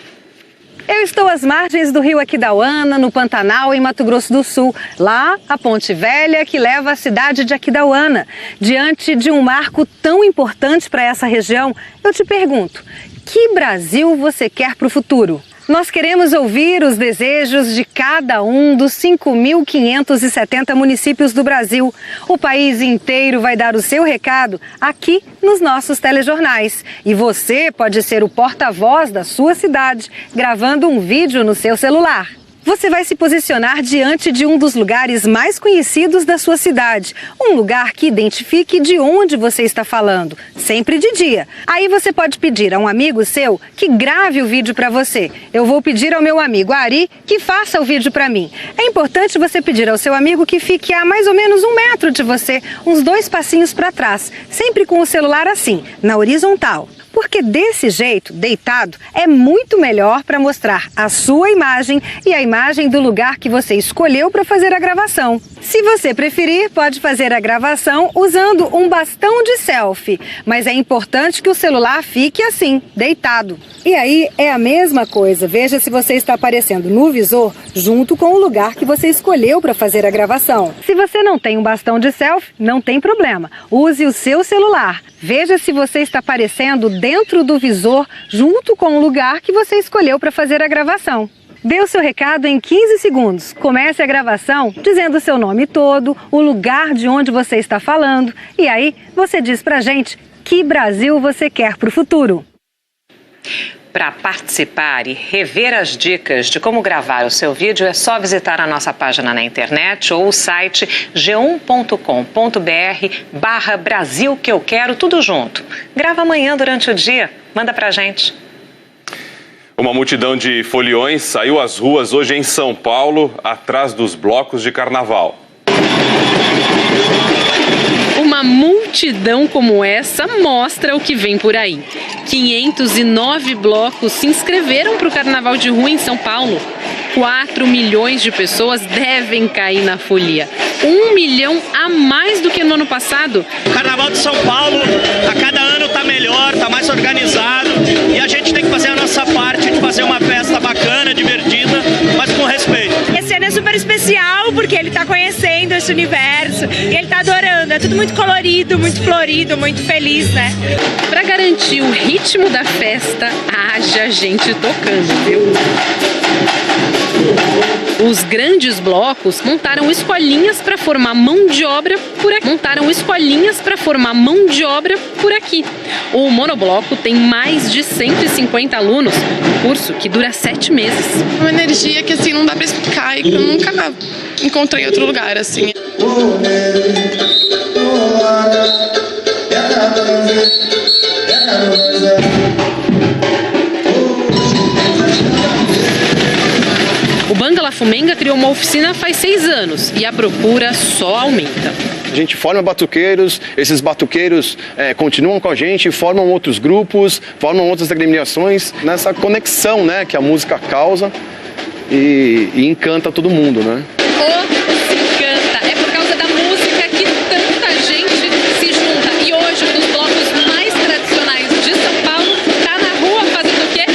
S9: Eu estou às margens do rio Aquidauana, no Pantanal, em Mato Grosso do Sul. Lá, a Ponte Velha, que leva à cidade de Aquidauana. Diante de um marco tão importante para essa região, eu te pergunto, que Brasil você quer para o futuro? Nós queremos ouvir os desejos de cada um dos 5.570 municípios do Brasil. O país inteiro vai dar o seu recado aqui nos nossos telejornais. E você pode ser o porta-voz da sua cidade, gravando um vídeo no seu celular. Você vai se posicionar diante de um dos lugares mais conhecidos da sua cidade. Um lugar que identifique de onde você está falando, sempre de dia. Aí você pode pedir a um amigo seu que grave o vídeo para você. Eu vou pedir ao meu amigo Ari que faça o vídeo para mim. É importante você pedir ao seu amigo que fique a mais ou menos 1 metro de você, uns 2 passinhos para trás, sempre com o celular assim, na horizontal. Porque desse jeito, deitado, é muito melhor para mostrar a sua imagem e a imagem do lugar que você escolheu para fazer a gravação. Se você preferir, pode fazer a gravação usando um bastão de selfie, mas é importante que o celular fique assim, deitado. E aí é a mesma coisa, veja se você está aparecendo no visor junto com o lugar que você escolheu para fazer a gravação. Se você não tem um bastão de selfie, não tem problema, use o seu celular. Veja se você está aparecendo dentro do visor junto com o lugar que você escolheu para fazer a gravação. Dê o seu recado em 15 segundos. Comece a gravação dizendo o seu nome todo, o lugar de onde você está falando e aí você diz pra gente que Brasil você quer para o futuro.
S1: Para participar e rever as dicas de como gravar o seu vídeo, é só visitar a nossa página na internet ou o site g1.com.br/Brasil que eu quero, tudo junto. Grava amanhã durante o dia, manda pra gente.
S2: Uma multidão de foliões saiu às ruas hoje em São Paulo, atrás dos blocos de carnaval.
S25: Uma multidão como essa mostra o que vem por aí. 509 blocos se inscreveram para o Carnaval de Rua em São Paulo. 4 milhões de pessoas devem cair na folia. 1 milhão a mais do que no ano passado.
S14: O Carnaval de São Paulo a cada ano está melhor, está mais organizado e a gente tem que fazer a nossa parte de fazer uma festa bacana, divertida, mas com respeito.
S26: Esse ano é super especial porque ele está conhecendo esse universo e ele está adorando. É tudo muito colorido, muito florido, muito feliz, né?
S25: Para garantir o ritmo da festa, haja gente tocando, viu? Os grandes blocos montaram escolinhas para formar mão de obra por aqui. O monobloco tem mais de 150 alunos, curso que dura 7 meses.
S6: Uma energia que assim não dá para explicar e que eu nunca encontrei em outro lugar assim.
S25: O Banga La Fumenga criou uma oficina faz 6 anos e a procura só aumenta.
S8: A gente forma batuqueiros, esses batuqueiros continuam com a gente, formam outros grupos, formam outras agremiações, nessa conexão, né, que a música causa e encanta todo mundo, né?
S25: Encanta! É por causa da música que tanta gente se junta. E hoje, um dos blocos mais tradicionais de São Paulo tá na rua fazendo o quê?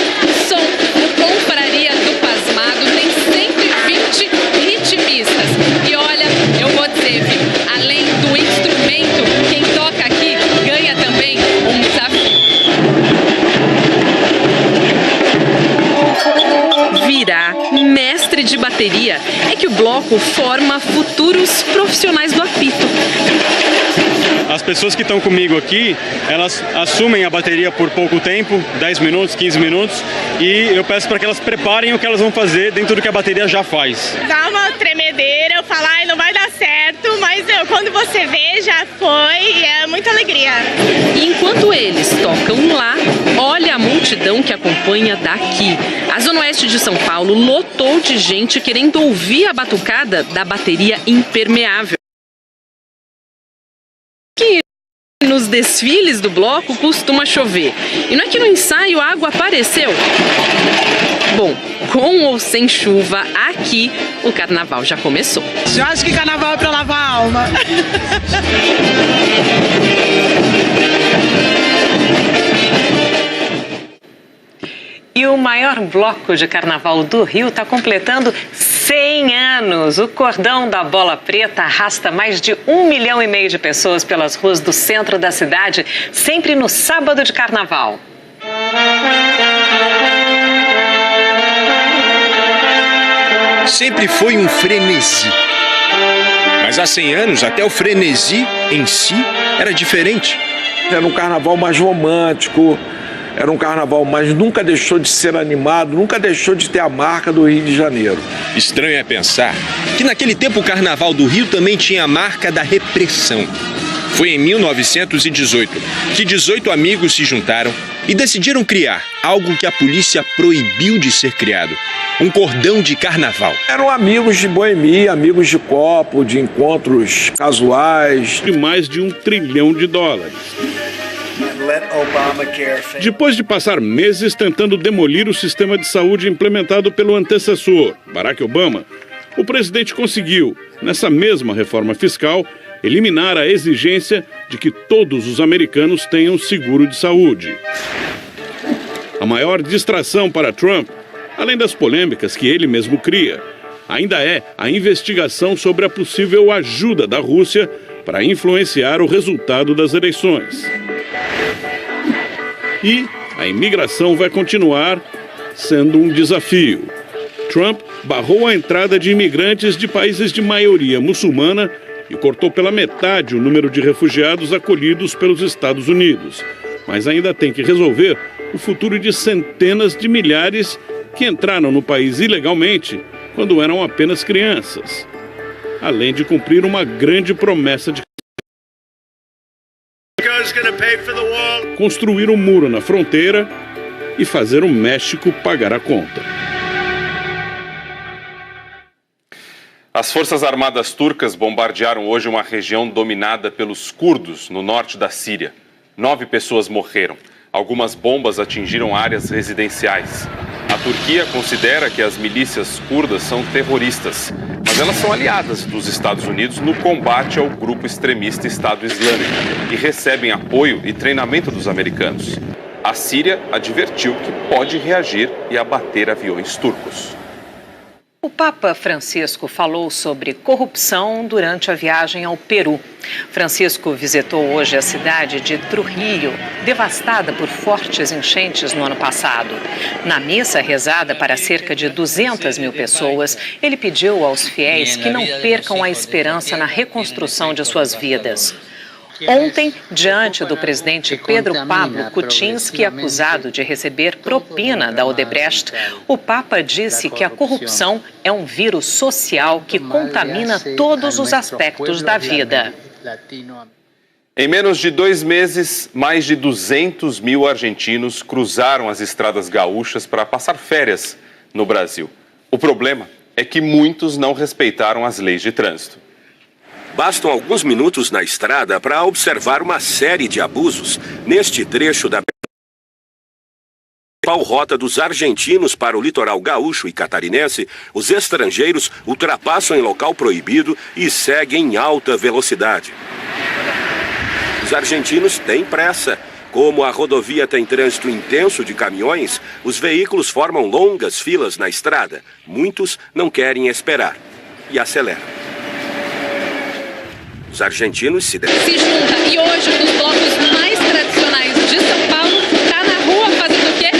S25: Som. O Confraria do Pasmado tem 120 ritmistas. E olha, eu vou dizer, viu? Além do instrumento, quem toca aqui ganha também um desafio. Virar mestre de bateria é que o bloco forma futuros profissionais do apito.
S10: As pessoas que estão comigo aqui, elas assumem a bateria por pouco tempo, 10 minutos, 15 minutos, e eu peço para que elas preparem o que elas vão fazer dentro do que a bateria já faz.
S26: Dá uma tremedeira, eu falo, ai, não vai dar certo, mas quando você vê, já foi, e é muita alegria.
S25: E enquanto eles tocam lá, olha a multidão que acompanha daqui. A Zona Oeste de São Paulo lotou de gente querendo ouvir a batucada da bateria impermeável. Que nos desfiles do bloco costuma chover. E não é que no ensaio a água apareceu? Bom, com ou sem chuva, aqui o carnaval já começou.
S6: Eu acho que carnaval é pra lavar a alma.
S1: E o maior bloco de carnaval do Rio está completando 100 anos. O cordão da Bola Preta arrasta mais de 1,5 milhão de pessoas pelas ruas do centro da cidade, sempre no sábado de carnaval.
S13: Sempre foi um frenesi. Mas há 100 anos, até o frenesi em si era diferente.
S15: Era um carnaval mais romântico, Era um carnaval, mas nunca deixou de ser animado, nunca deixou de ter a marca do Rio de Janeiro.
S13: Estranho é pensar que naquele tempo o Carnaval do Rio também tinha a marca da repressão. Foi em 1918 que 18 amigos se juntaram e decidiram criar algo que a polícia proibiu de ser criado: um cordão de carnaval.
S15: Eram amigos de boemia, amigos de copo, de encontros casuais.
S7: De mais de $1 trilhão. Depois de passar meses tentando demolir o sistema de saúde implementado pelo antecessor, Barack Obama, o presidente conseguiu, nessa mesma reforma fiscal, eliminar a exigência de que todos os americanos tenham seguro de saúde. A maior distração para Trump, além das polêmicas que ele mesmo cria, ainda é a investigação sobre a possível ajuda da Rússia para influenciar o resultado das eleições. E a imigração vai continuar sendo um desafio. Trump barrou a entrada de imigrantes de países de maioria muçulmana e cortou pela metade o número de refugiados acolhidos pelos Estados Unidos. Mas ainda tem que resolver o futuro de centenas de milhares que entraram no país ilegalmente quando eram apenas crianças. Além de cumprir uma grande promessa de construir um muro na fronteira e fazer o México pagar a conta.
S2: As Forças Armadas turcas bombardearam hoje uma região dominada pelos curdos, no norte da Síria. 9 pessoas morreram. Algumas bombas atingiram áreas residenciais. A Turquia considera que as milícias curdas são terroristas, mas elas são aliadas dos Estados Unidos no combate ao grupo extremista Estado Islâmico e recebem apoio e treinamento dos americanos. A Síria advertiu que pode reagir e abater aviões turcos.
S1: O Papa Francisco falou sobre corrupção durante a viagem ao Peru. Francisco visitou hoje a cidade de Trujillo, devastada por fortes enchentes no ano passado. Na missa rezada para cerca de 200 mil pessoas, ele pediu aos fiéis que não percam a esperança na reconstrução de suas vidas. Ontem, diante do presidente Pedro Pablo Kuczynski, acusado de receber propina da Odebrecht, o Papa disse que a corrupção é um vírus social que contamina todos os aspectos da vida.
S2: Em menos de 2 meses, mais de 200 mil argentinos cruzaram as estradas gaúchas para passar férias no Brasil. O problema é que muitos não respeitaram as leis de trânsito.
S11: Bastam alguns minutos na estrada para observar uma série de abusos neste trecho da principal rota dos argentinos para o litoral gaúcho e catarinense. Os estrangeiros ultrapassam em local proibido e seguem em alta velocidade. Os argentinos têm pressa. Como a rodovia tem trânsito intenso de caminhões, os veículos formam longas filas na estrada. Muitos não querem esperar e aceleram. Os argentinos se junta
S25: e hoje um dos blocos mais tradicionais de São Paulo está na rua fazendo o quê?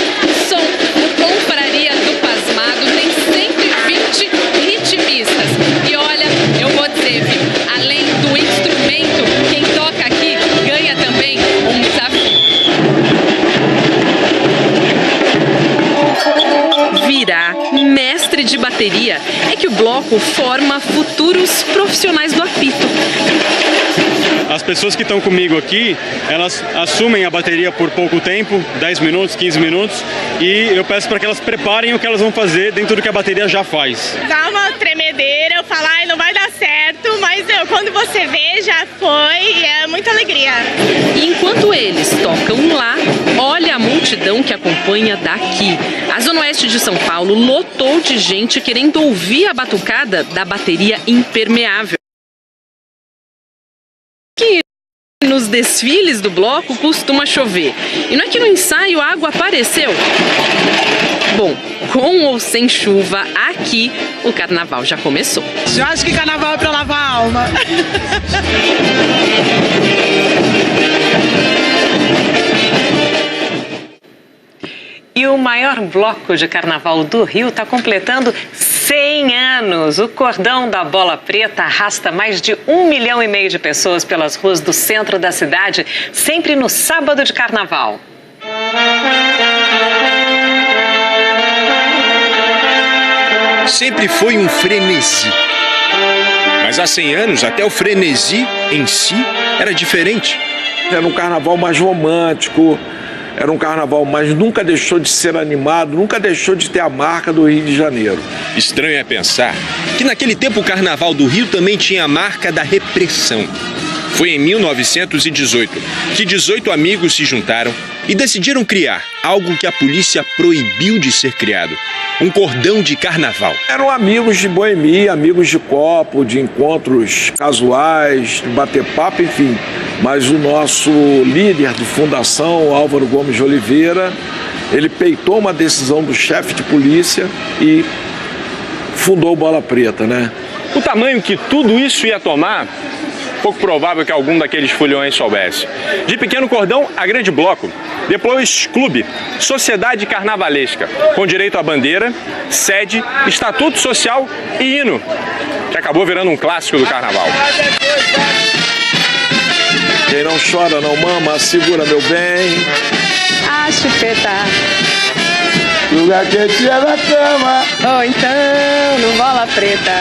S25: Som. O Confraria do Pasmado tem 120 ritmistas. E olha, eu vou dizer, viu? Além do instrumento, quem toca aqui ganha também um desafio. Virar mestre de bateria é que o bloco forma futuros profissionais do apito.
S10: As pessoas que estão comigo aqui, elas assumem a bateria por pouco tempo, 10 minutos, 15 minutos, e eu peço para que elas preparem o que elas vão fazer dentro do que a bateria já faz.
S26: Dá uma tremedeira, eu falo, ai, não vai dar certo, mas quando você vê, já foi, e é muita alegria.
S25: E enquanto eles tocam lá, olha a multidão que acompanha daqui. A Zona Oeste de São Paulo lotou de gente querendo ouvir a batucada da bateria impermeável. Que nos desfiles do bloco costuma chover. E não é que no ensaio a água apareceu? Bom, com ou sem chuva, aqui o carnaval já começou.
S26: Eu acho que carnaval é pra lavar a alma.
S1: E o maior bloco de carnaval do Rio está completando 100 anos. O Cordão da Bola Preta arrasta mais de 1,5 milhão de pessoas pelas ruas do centro da cidade, sempre no sábado de carnaval.
S13: Sempre foi um frenesi. Mas há 100 anos, até o frenesi em si era diferente.
S15: Era um carnaval mais romântico, era um carnaval, mas nunca deixou de ser animado, nunca deixou de ter a marca do Rio de Janeiro.
S13: Estranho é pensar que naquele tempo o Carnaval do Rio também tinha a marca da repressão. Foi em 1918 que 18 amigos se juntaram e decidiram criar algo que a polícia proibiu de ser criado: um cordão de carnaval.
S15: Eram amigos de boemia, amigos de copo, de encontros casuais, de bater papo, enfim. Mas o nosso líder de fundação, Álvaro Gomes de Oliveira, ele peitou uma decisão do chefe de polícia e fundou o Bola Preta, né?
S27: O tamanho que tudo isso ia tomar, pouco provável que algum daqueles foliões soubesse. De pequeno cordão a grande bloco, depois clube, sociedade carnavalesca, com direito à bandeira, sede, estatuto social e hino, que acabou virando um clássico do carnaval.
S15: Quem não chora não mama, segura meu bem.
S4: Ah, chupeta.
S15: Lugar quente é na cama.
S4: Ou então no Bola Preta.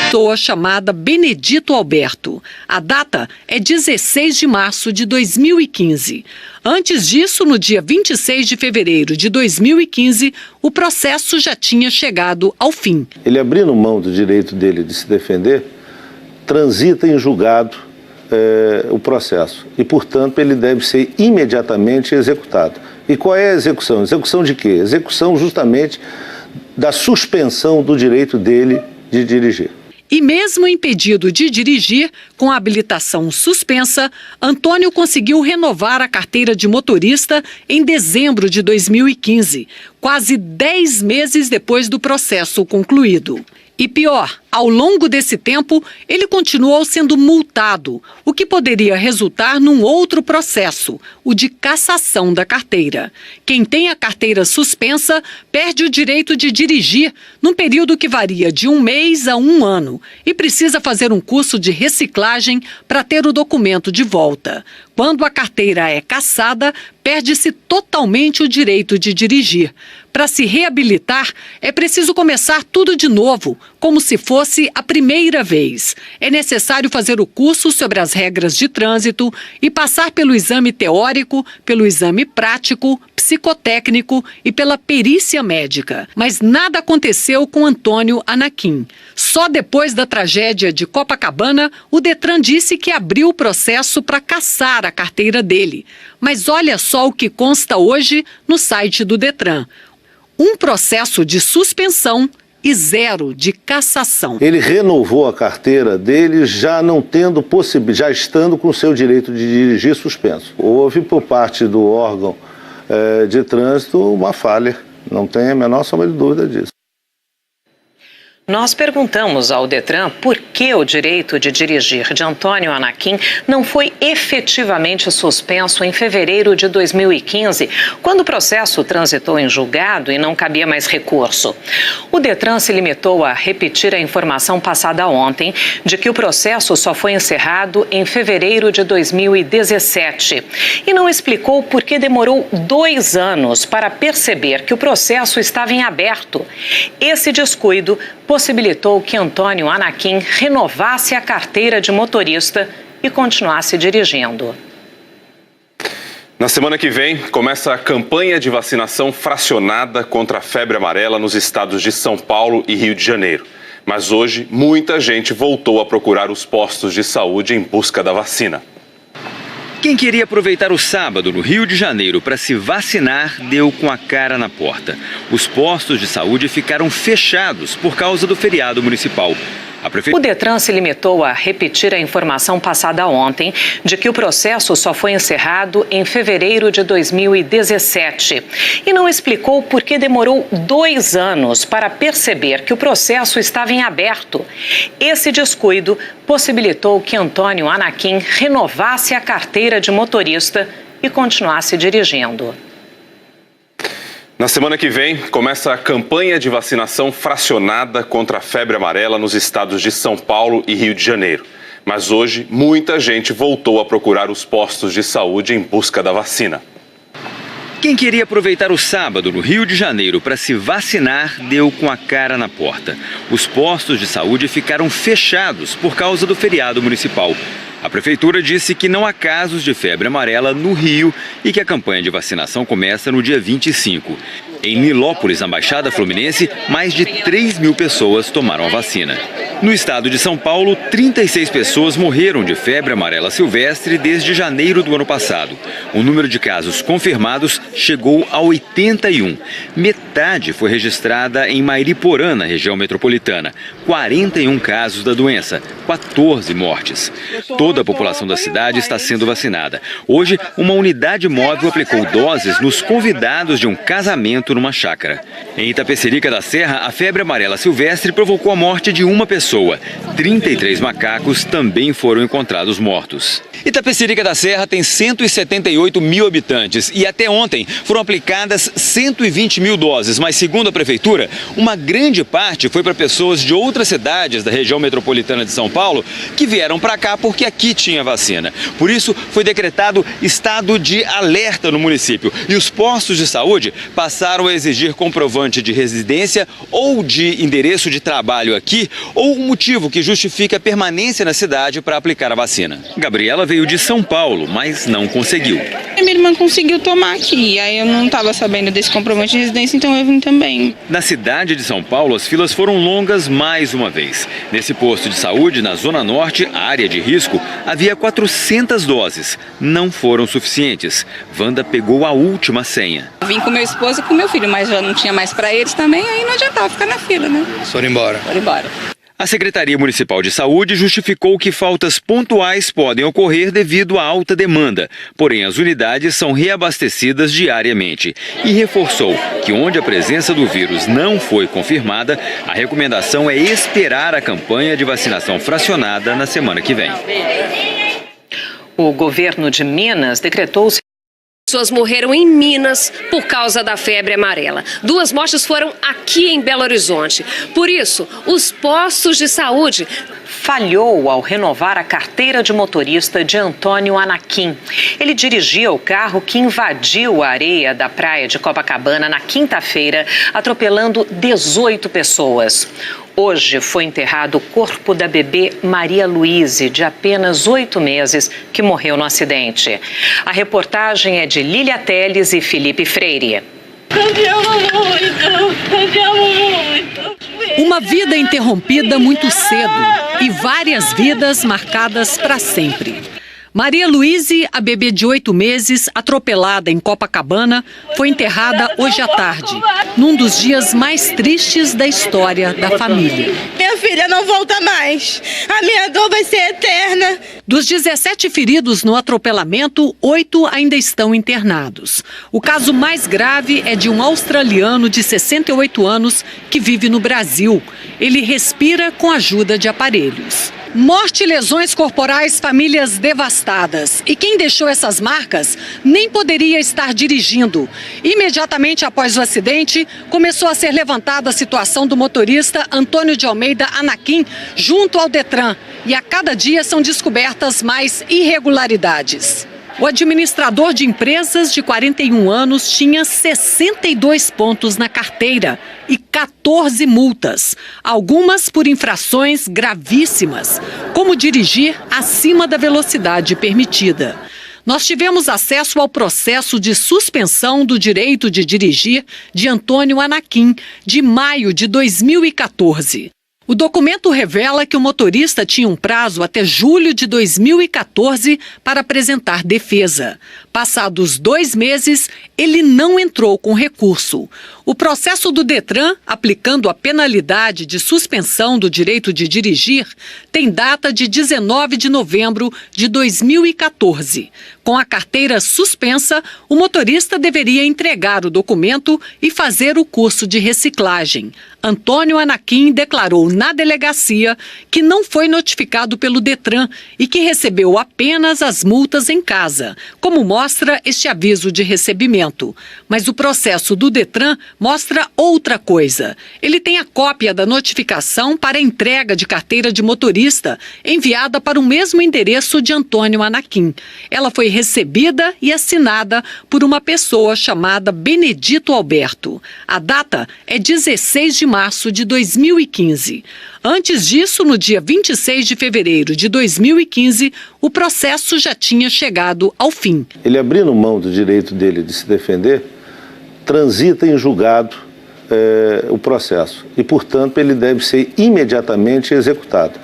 S16: Pessoa chamada Benedito Alberto. A data é 16 de março de 2015. Antes disso, no dia 26 de fevereiro de 2015, o processo já tinha chegado ao fim.
S17: Ele, abrindo mão do direito dele de se defender, transita em julgado o processo e, portanto, ele deve ser imediatamente executado. E qual é a execução? Execução de quê? Execução justamente da suspensão do direito dele de dirigir.
S16: E mesmo impedido de dirigir, com a habilitação suspensa, Antônio conseguiu renovar a carteira de motorista em dezembro de 2015, quase 10 meses depois do processo concluído. E pior, ao longo desse tempo, ele continuou sendo multado, o que poderia resultar num outro processo, o de cassação da carteira. Quem tem a carteira suspensa perde o direito de dirigir num período que varia de 1 mês a 1 ano e precisa fazer um curso de reciclagem para ter o documento de volta. Quando a carteira é cassada, perde-se totalmente o direito de dirigir. Para se reabilitar, é preciso começar tudo de novo, como se fosse a primeira vez. É necessário fazer o curso sobre as regras de trânsito e passar pelo exame teórico, pelo exame prático, psicotécnico e pela perícia médica. Mas nada aconteceu com Antônio Anaquim. Só depois da tragédia de Copacabana, o Detran disse que abriu o processo para cassar a carteira dele. Mas olha só o que consta hoje no site do Detran: um processo de suspensão e 0 de cassação.
S17: Ele renovou a carteira dele já não tendo já estando com o seu direito de dirigir suspenso. Houve por parte do órgão de trânsito uma falha, não tem a menor sombra de dúvida disso.
S1: Nós perguntamos ao Detran por que o direito de dirigir de Antônio Anaquim não foi efetivamente suspenso em fevereiro de 2015, quando o processo transitou em julgado e não cabia mais recurso. O Detran se limitou a repetir a informação passada ontem de que o processo só foi encerrado em fevereiro de 2017 e não explicou por que demorou 2 anos para perceber que o processo estava em aberto. Esse descuido possibilitou que Antônio Anaquim renovasse a carteira de motorista e continuasse dirigindo.
S2: Na semana que vem, começa a campanha de vacinação fracionada contra a febre amarela nos estados de São Paulo e Rio de Janeiro. Mas hoje, muita gente voltou a procurar os postos de saúde em busca da vacina.
S18: Quem queria aproveitar o sábado no Rio de Janeiro para se vacinar, deu com a cara na porta. Os postos de saúde ficaram fechados por causa do feriado municipal.
S1: O Detran se limitou a repetir a informação passada ontem de que o processo só foi encerrado em fevereiro de 2017 e não explicou por que demorou 2 anos para perceber que o processo estava em aberto. Esse descuido possibilitou que Antônio Anaquim renovasse a carteira de motorista e continuasse dirigindo.
S2: Na semana que vem, começa a campanha de vacinação fracionada contra a febre amarela nos estados de São Paulo e Rio de Janeiro. Mas hoje, muita gente voltou a procurar os postos de saúde em busca da vacina.
S18: Quem queria aproveitar o sábado no Rio de Janeiro para se vacinar deu com a cara na porta. Os postos de saúde ficaram fechados por causa do feriado municipal. A prefeitura disse que não há casos de febre amarela no Rio e que a campanha de vacinação começa no dia 25. Em Nilópolis, na Baixada Fluminense, mais de 3.000 pessoas tomaram a vacina. No estado de São Paulo, 36 pessoas morreram de febre amarela silvestre desde janeiro do ano passado. O número de casos confirmados chegou a 81. Metade foi registrada em Mairiporã, na região metropolitana. 41 casos da doença, 14 mortes. Toda a população da cidade está sendo vacinada. Hoje, uma unidade móvel aplicou doses nos convidados de um casamento numa chácara. Em Itapecerica da Serra, a febre amarela silvestre provocou a morte de uma pessoa. 33 macacos também foram encontrados mortos. Itapecerica da Serra tem 178 mil habitantes e até ontem foram aplicadas 120 mil doses, mas segundo a prefeitura, uma grande parte foi para pessoas de outras cidades da região metropolitana de São Paulo que vieram para cá porque aqui tinha vacina. Por isso, foi decretado estado de alerta no município e os postos de saúde passaram a exigir comprovante de residência ou de endereço de trabalho aqui ou um motivo que justifique a permanência na cidade para aplicar a vacina. Gabriela veio de São Paulo, mas não conseguiu.
S6: Minha irmã conseguiu tomar aqui, aí eu não estava sabendo desse comprovante de residência, então eu vim também.
S18: Na cidade de São Paulo, as filas foram longas mais uma vez. Nesse posto de saúde, na Zona Norte, área de risco, havia 400 doses. Não foram suficientes. Wanda pegou a última senha.
S3: Vim com meu esposo e com meu filho, mas já não tinha mais para eles também, aí não adiantava ficar na fila, né?
S18: Foram embora.
S3: Foram embora.
S18: A Secretaria Municipal de Saúde justificou que faltas pontuais podem ocorrer devido à alta demanda, porém as unidades são reabastecidas diariamente e reforçou que onde a presença do vírus não foi confirmada, a recomendação é esperar a campanha de vacinação fracionada na semana que vem.
S1: O governo de Minas decretou
S19: pessoas morreram em Minas por causa da febre amarela. 2 mortes foram aqui em Belo Horizonte. Por isso, os postos de saúde
S1: falhou ao renovar a carteira de motorista de Antônio Anaquim. Ele dirigia o carro que invadiu a areia da praia de Copacabana na quinta-feira, atropelando 18 pessoas. Hoje foi enterrado o corpo da bebê Maria Luíse, de apenas 8 meses, que morreu no acidente. A reportagem é de Lília Teles e Felipe Freire.
S16: Uma vida interrompida muito cedo e várias vidas marcadas para sempre. Maria Luíse, a bebê de 8 meses, atropelada em Copacabana, foi enterrada hoje à tarde, num dos dias mais tristes da história da família.
S26: Minha filha não volta mais. A minha dor vai ser eterna.
S16: Dos 17 feridos no atropelamento, 8 ainda estão internados. O caso mais grave é de um australiano de 68 anos que vive no Brasil. Ele respira com a ajuda de aparelhos. Morte e lesões corporais, famílias devastadas. E quem deixou essas marcas nem poderia estar dirigindo. Imediatamente após o acidente, começou a ser levantada a situação do motorista Antônio de Almeida Anaquim junto ao Detran. E a cada dia são descobertas mais irregularidades. O administrador de empresas de 41 anos tinha 62 pontos na carteira e 14 multas, algumas por infrações gravíssimas, como dirigir acima da velocidade permitida. Nós tivemos acesso ao processo de suspensão do direito de dirigir de Antônio Anaquim, de maio de 2014. O documento revela que o motorista tinha um prazo até julho de 2014 para apresentar defesa. Passados 2 meses, ele não entrou com recurso. O processo do Detran, aplicando a penalidade de suspensão do direito de dirigir, tem data de 19 de novembro de 2014. Com a carteira suspensa, o motorista deveria entregar o documento e fazer o curso de reciclagem. Antônio Anaquim declarou na delegacia que não foi notificado pelo Detran e que recebeu apenas as multas em casa, como mostra este aviso de recebimento. Mas o processo do Detran mostra outra coisa. Ele tem a cópia da notificação para entrega de carteira de motorista, enviada para o mesmo endereço de Antônio Anaquim. Ela foi recebida e assinada por uma pessoa chamada Benedito Alberto. A data é 16 de março de 2015. Antes disso, no dia 26 de fevereiro de 2015, o processo já tinha chegado ao fim.
S17: Ele, abrindo mão do direito dele de se defender, transita em julgado o processo e, portanto, ele deve ser imediatamente executado.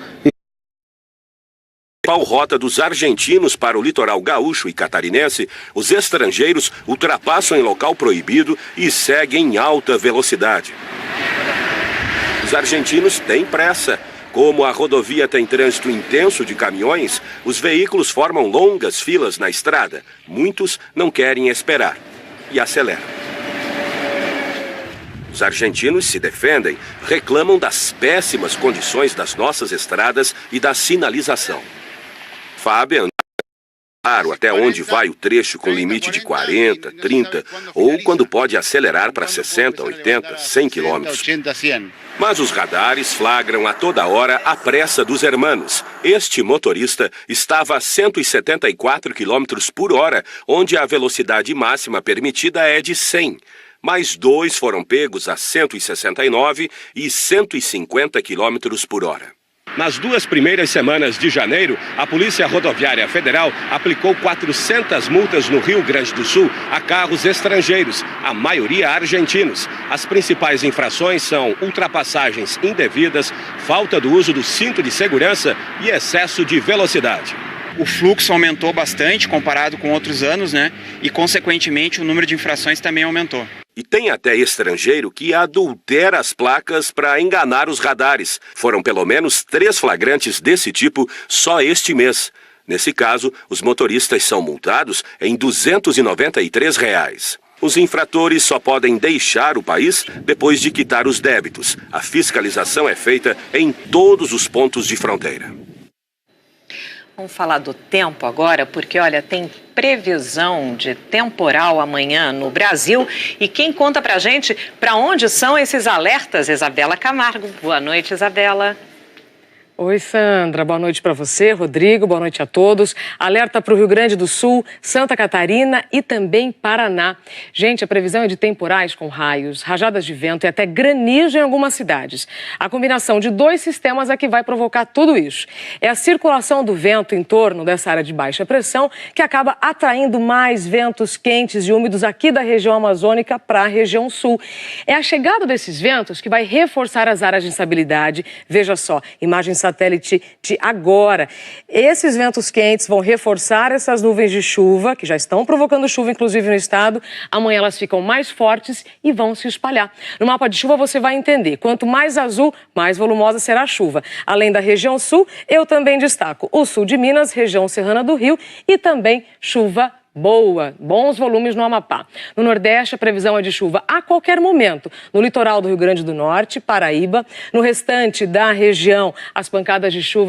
S11: Rota dos argentinos para o litoral gaúcho e catarinense, os estrangeiros ultrapassam em local proibido e seguem em alta velocidade. Os argentinos têm pressa. Como a rodovia tem trânsito intenso de caminhões, os veículos formam longas filas na estrada. Muitos não querem esperar e aceleram. Os argentinos se defendem, reclamam das péssimas condições das nossas estradas e da sinalização. Fábio anda claro até onde vai o trecho com limite de 40, 30 ou quando pode acelerar para 60, 80, 100 quilômetros. Mas os radares flagram a toda hora a pressa dos hermanos. Este motorista estava a 174 quilômetros por hora, onde a velocidade máxima permitida é de 100. Mais dois foram pegos a 169 e 150 quilômetros por hora. Nas 2 primeiras semanas de janeiro, a Polícia Rodoviária Federal aplicou 400 multas no Rio Grande do Sul a carros estrangeiros, a maioria argentinos. As principais infrações são ultrapassagens indevidas, falta do uso do cinto de segurança e excesso de velocidade.
S5: O fluxo aumentou bastante comparado com outros anos, né? E, consequentemente, o número de infrações também aumentou.
S11: E tem até estrangeiro que adultera as placas para enganar os radares. Foram pelo menos 3 flagrantes desse tipo só este mês. Nesse caso, os motoristas são multados em R$ 293. Os infratores só podem deixar o país depois de quitar os débitos. A fiscalização é feita em todos os pontos de fronteira.
S1: Vamos falar do tempo agora, porque, olha, tem previsão de temporal amanhã no Brasil. E quem conta pra gente para onde são esses alertas? Isabela Camargo. Boa noite, Isabela.
S12: Oi, Sandra. Boa noite para você, Rodrigo. Boa noite a todos. Alerta para o Rio Grande do Sul, Santa Catarina e também Paraná. Gente, a previsão é de temporais com raios, rajadas de vento e até granizo em algumas cidades. A combinação de 2 sistemas é que vai provocar tudo isso. É a circulação do vento em torno dessa área de baixa pressão que acaba atraindo mais ventos quentes e úmidos aqui da região amazônica para a região sul. É a chegada desses ventos que vai reforçar as áreas de instabilidade. Veja só, imagens satélite de agora. Esses ventos quentes vão reforçar essas nuvens de chuva, que já estão provocando chuva, inclusive no estado. Amanhã elas ficam mais fortes e vão se espalhar. No mapa de chuva você vai entender. Quanto mais azul, mais volumosa será a chuva. Além da região sul, eu também destaco o sul de Minas, região serrana do Rio e também chuva boa, bons volumes no Amapá. No Nordeste, a previsão é de chuva a qualquer momento. No litoral do Rio Grande do Norte, Paraíba. No restante da região, as pancadas de chuva